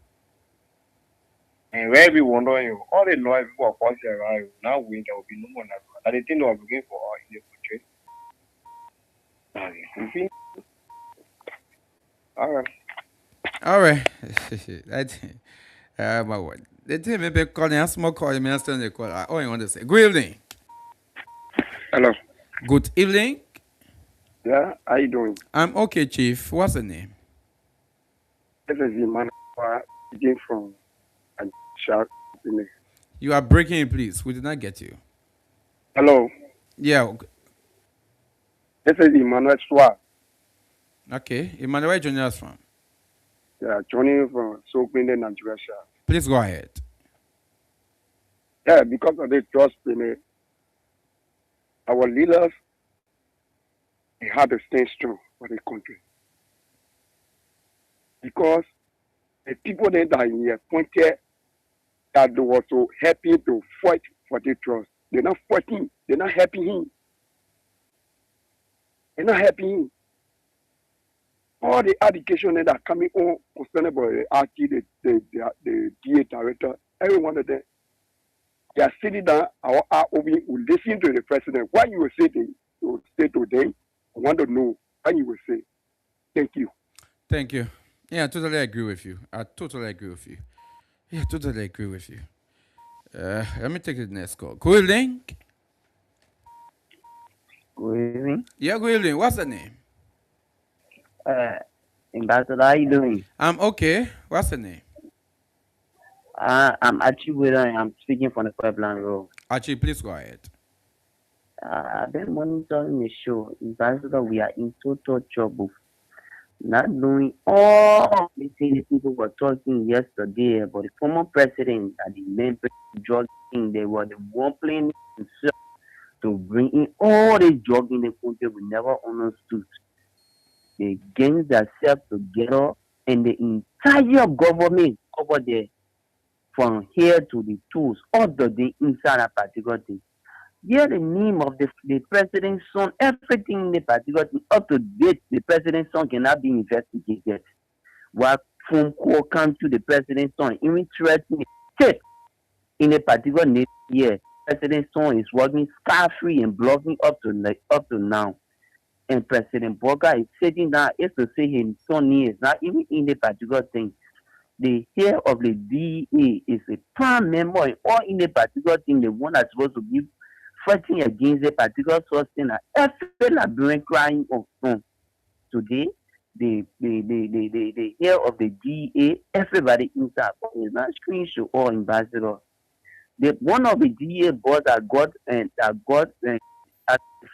And where we wondering, all the noise people are causing around now, there will be no more. And the thing we are looking for in the country. You see? All right. My word. They tell me calling a small call. You understand the call. Oh, you want to say good evening. Hello. Good evening. Yeah, how you doing? I'm okay, Chief. What's the name? This is the man speaking from Shark. You are breaking in, please. We did not get you. Hello. Yeah. This is Emmanuel Swa. Okay. Emmanuel, where joining us from? Yeah, joining from Soquinde, Nigeria. Please go ahead. Yeah, because of the trust in our leaders, they had to stay strong for the country. Because the people that are here pointed that they were so happy to fight for the trust. They're not fighting. They're not helping him. They're not helping him. All the education that are coming on concerning about the RT, the DA director, every one of them, they are sitting down, our ROV will listen to the president. What you will say to them, I want to know what you will say. Thank you. Thank you. Yeah, I totally agree with you. Let me take the next call. Good evening. Good evening. Yeah, good evening. What's the name? Ambassador, how you doing? I'm okay. What's the name? I'm Archie Wheeler and I'm speaking from the Pueblan Road. Archie, please go ahead. I've been monitoring the show. Ambassador, we are in total trouble. Not knowing all the things people were talking yesterday about the former president and the main drug thing. They were the one playing themselves to bring in all the drugs in the country we never understood. They gang themselves together and the entire government over there from here to the tools, other than inside a particular thing. Here the name of the president's son, everything in the particular thing, up to date, the president's son cannot be investigated. What phone call come to the president's son, even threatening state in a particular year, president's son is working scot-free and bluffing up to now. And President Boga is sitting down is to say his son is not even in the particular thing. The head of the DEA is a prime member or in a particular thing, the one that's supposed to be fighting against a particular source in every Liberian crying of phone. Today, the head of the DEA, everybody inside is not screenshot or ambassador. One of the DEA boss that got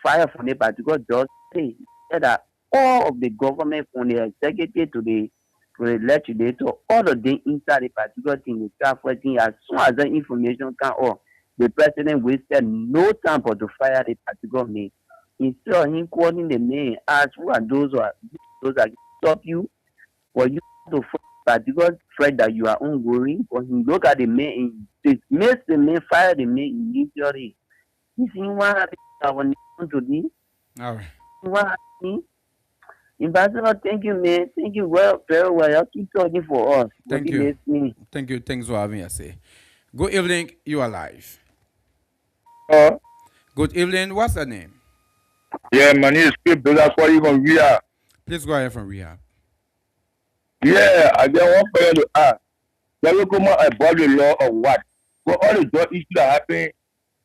fire from a particular judge said that all of the government from the executive to the legislature, all of them inside the particular thing they start fighting as soon as the information come up. The president wasted no time but to fire the particular man. Instead of him calling the man, ask who are those that stop you, for you to particular threat that you are ongoing, or he look at the man and makes the man fire the man immediately. You see what happened today? All right. What happened? Ambassador, thank you, man. Thank you very well. You keep talking for us. Thank you. Thank you. Thanks for having us. Good evening. You are live. Good evening. What's the name? Yeah, my name is Chris Brother calling from Rehab. Please go ahead from Rehab. Yeah, I just want for you to ask. Let me come out about the law of what? For all the drug issues that happen,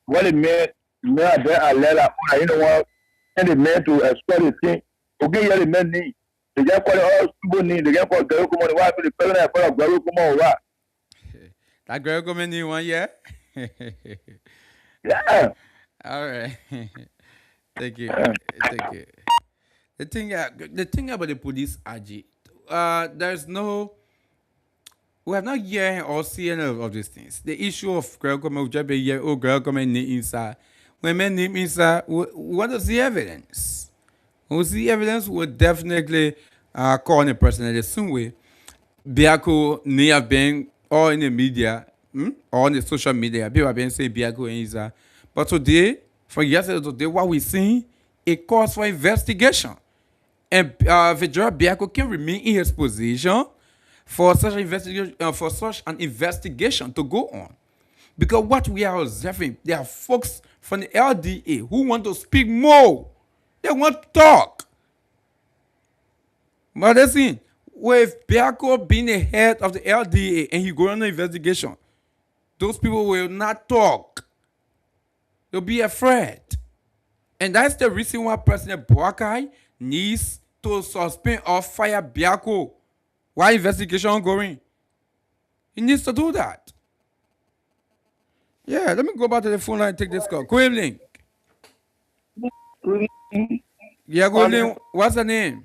what it meant, me a there a lela you know what and the men to explore the thing okay yeah the men need they just call all people need they just call girl come on why the president call girl come on why that girl come in one yeah. Yeah. All right. Thank you. Thank you. The thing about the police, Aji, there's no, we have not heard or seen any of these things. The issue of girl coming with job here, or girl coming inside. When men name inside, what is the evidence? We see evidence would definitely call the person in the same way. Biako may have been or in the media, or on the social media, people have been saying Biako inside. But today, from yesterday to today, what we see, it calls for investigation. And Vijay Biako can remain in his position for such an investigation to go on. Because what we are observing, there are folks from the LDA who want to speak more. They want to talk. But listen, with Biako being the head of the LDA and he go on an investigation, those people will not talk. They'll be afraid. And that's the reason why President Boakai needs to suspend or fire Biako while investigation ongoing. He needs to do that. Yeah, let me go back to the phone line and take this call. Good evening. Good evening. Yeah, good evening. What's the name?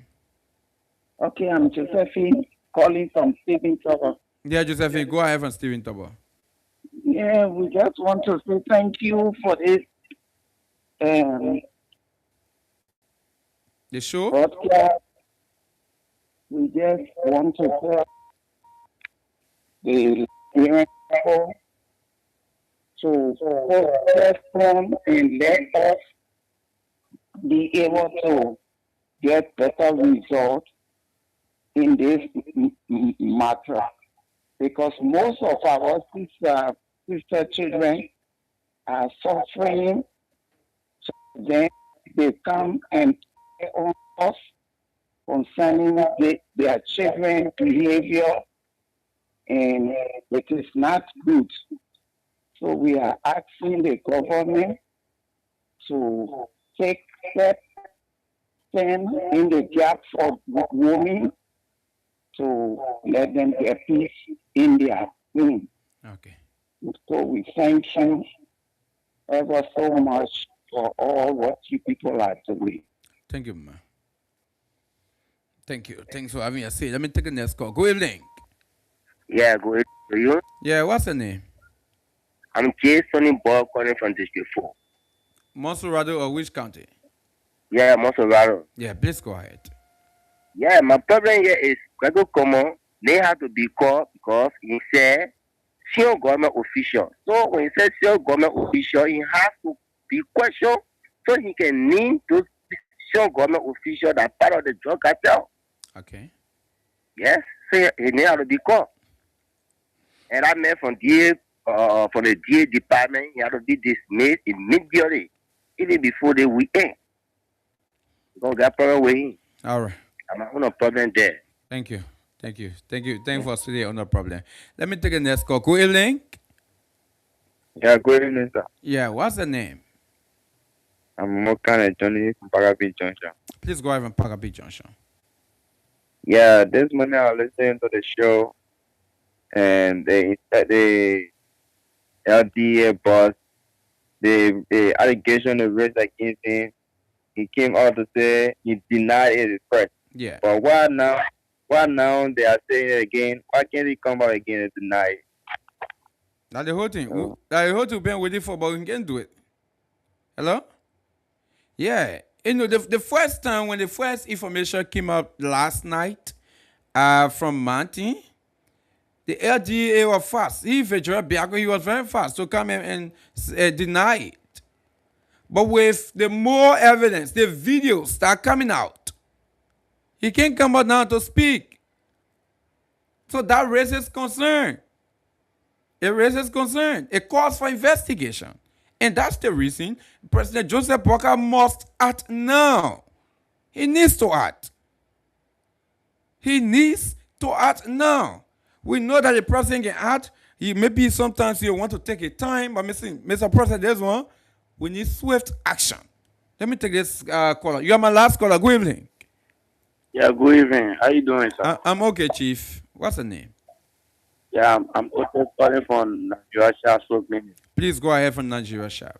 Okay, I'm Josephine calling from Stephen Tower. Yeah, Josephine, go ahead from Stephen Tower. Yeah, we just want to say thank you for this the show. Broadcast. We just want to tell the people to protest them and let us be able to get better results in this matter. Because most of our sister children are suffering, so then they come and on us concerning their children's behavior, and it is not good. So we are asking the government to take steps, stand in the gap for women to let them get peace in their home. Okay. So we thank you ever so much for all what you people are doing. Thank you, ma. Thank you. Thanks for having us. Let me take the next call. Good evening. Yeah, good evening to you. Yeah, what's your name? I'm Jason Ball calling from District 4. Monserrado or which county? Yeah, Monserrado. Yeah, please go ahead. Yeah, my problem here is Grego Como, they have to be called because he said senior government official. So when he says senior government official, he has to be questioned so he can name those senior government officials that are part of the drug cartel. Okay. Yes, so he needs to be called. And I met from the DA department, he had to be dismissed immediately, even before the weekend. Because that problem with him. All right. I'm not no problem there. Thank you. Thank you. Thank you. Thank you for today. No problem. Let me take the next call. Good evening. Yeah, good evening, sir. Yeah, what's the name? I'm Mokane Johnny from Pagapi Junction. Please go ahead and Pagapi Junction. Yeah, this morning I was listening to the show, and the LDA boss, the allegation is raised against him. He came out to say he denied it at first. Yeah. But why now they are saying it again? Why can't he come out again and deny it? Now the whole thing. The whole thing we've been waiting for, but we can't do it. Hello? Yeah. You know, the first time when the first information came out last night from Martin, the LDA was fast. He was very fast to come and deny it. But with the more evidence, the videos start coming out, he can't come out now to speak. So that raises concern. It raises concern. It calls for investigation. And that's the reason President Joseph Boakai must act now. He needs to act. He needs to act now. We know that the president can act. Maybe sometimes he want to take a time, but Mr. President, there's one. We need swift action. Let me take this caller. You are my last caller. Good evening. Yeah, good evening. How you doing, sir? I'm okay, Chief. What's the name? Yeah, I'm also calling from Nigeria Sharp Minute. Please go ahead from Nigeria Sharp.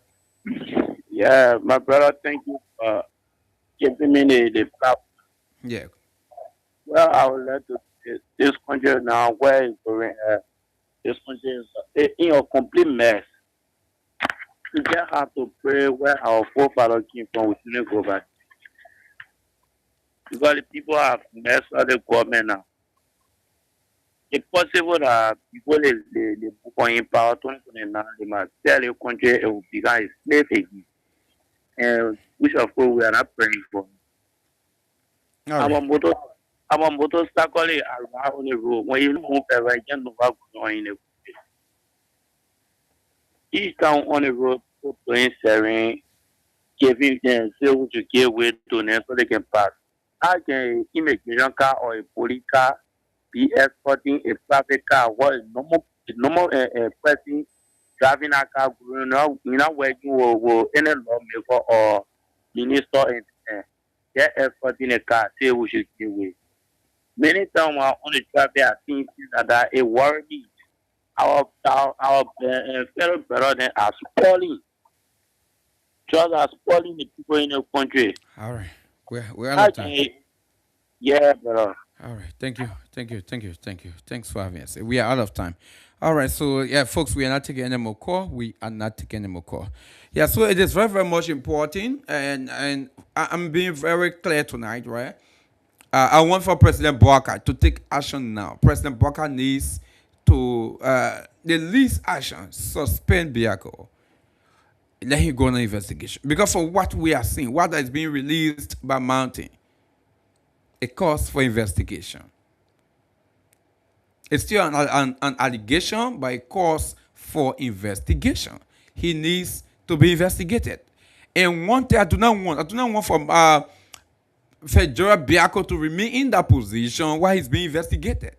Yeah, my brother, thank you for giving me the platform. Yeah. Well, I would like to say this country now, where it's going, this country is in a complete mess. We just have to pray where our forefathers came from. We shouldn't go back. Because the people have messed up the government now. It's possible that people they move on in power 2029, they might tell the country it will become a slave again. And which of course we are not praying for. Our motorcycle around on the road. When you move around, you know what's going on in the country. Each time on the road, people playing siren, giving them say what you give way to them so they can pass. I can immigration car or a police car be escorting a private car. What is normal person driving a car growing up, you know, where you will any lawmaker or minister and they're escorting a car, say we should give way. Many times on the traffic, I think that it worries me. Our fellow brothers are spoiling. Just are spoiling the people in the country. All right. We're out of time. Yeah, brother. All right. Thank you. Thanks for having us. We are out of time. All right. So, yeah, folks, we are not taking any more call. Yeah, so it is very, very much important. And I'm being very clear tonight, right? I want for President Bouaka to take action now. President Bouaka needs to, the least action, suspend Biako. Let him go on an investigation. Because for what we are seeing, what is being released by Mountain, it calls for investigation. It's still an allegation, but it calls for investigation. He needs to be investigated. And one thing I do not want from Federal Biako to remain in that position while he's being investigated.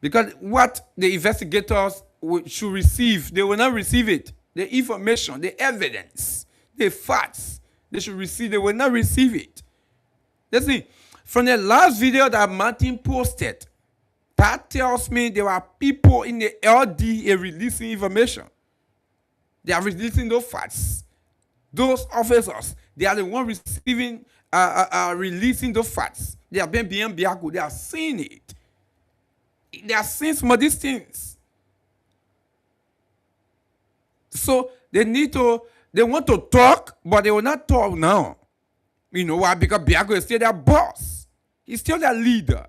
Because what the investigators should receive, they will not receive it. The information, the evidence, the facts, they will not receive it. Listen, from the last video that Martin posted, that tells me there are people in the LDA releasing information. They are releasing those facts. Those officers, they are the ones receiving, releasing those facts. They have been behind Biako. They are seeing it. They are seeing some of these things. So they want to talk, but they will not talk now. You know why? Because Biako is still their boss. He's still their leader.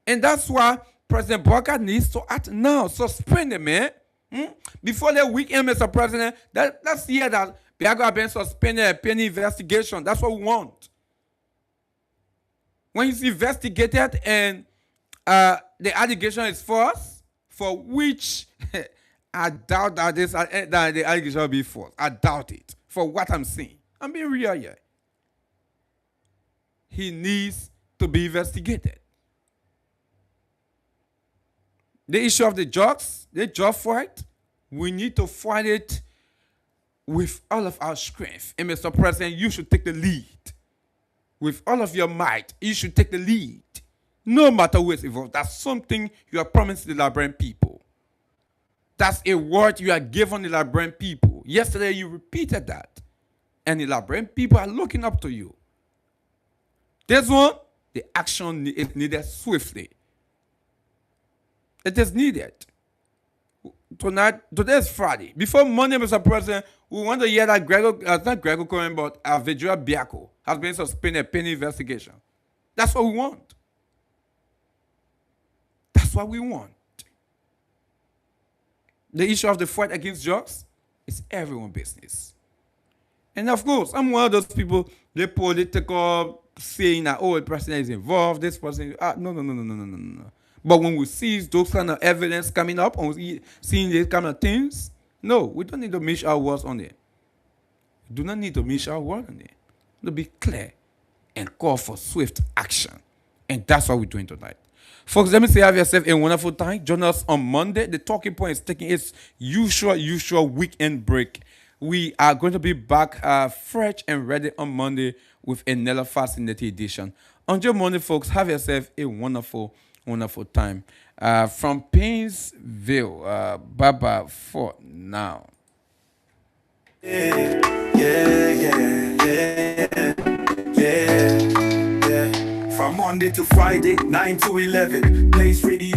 And that's why President Bouaka needs to act now. Suspend him, man. Before the weekend, Mr. President, let's hear that Biako has been suspended, pending investigation. That's what we want. When he's investigated and the allegation is false, for which I doubt that the allegation will be false. I doubt it. For what I'm seeing. I'm being real here. He needs to be investigated. The issue of the drugs, the drug fight, we need to fight it with all of our strength. And Mr. President, you should take the lead. With all of your might, you should take the lead. No matter who is involved. That's something you are promising the Liberian people. That's a word you are giving the Liberian people. Yesterday you repeated that. And the Liberian people are looking up to you. This one, the action is needed swiftly. It is needed. Today is Friday. Before Monday, Mr. President, we want to hear that not Gregor Cohen, but Federal Biako has been suspended pending investigation. That's what we want. That's what we want. The issue of the fight against drugs is everyone's business. And of course, I'm one of those people, the political saying that, oh, the president is involved, this person, no. But when we see those kind of evidence coming up, and we seeing these kind of things, no, we don't need to mix our words on it. We do not need to mix our words on it. To be clear and call for swift action. And that's what we're doing tonight. Folks, let me say have yourself a wonderful time. Join us on Monday. The talking point is taking its usual weekend break. We are going to be back fresh and ready on Monday with another fascinating edition. Until Monday, folks, have yourself a wonderful time. From Painesville, bye-bye for now. From Monday to Friday, 9 to 11, Place Radio.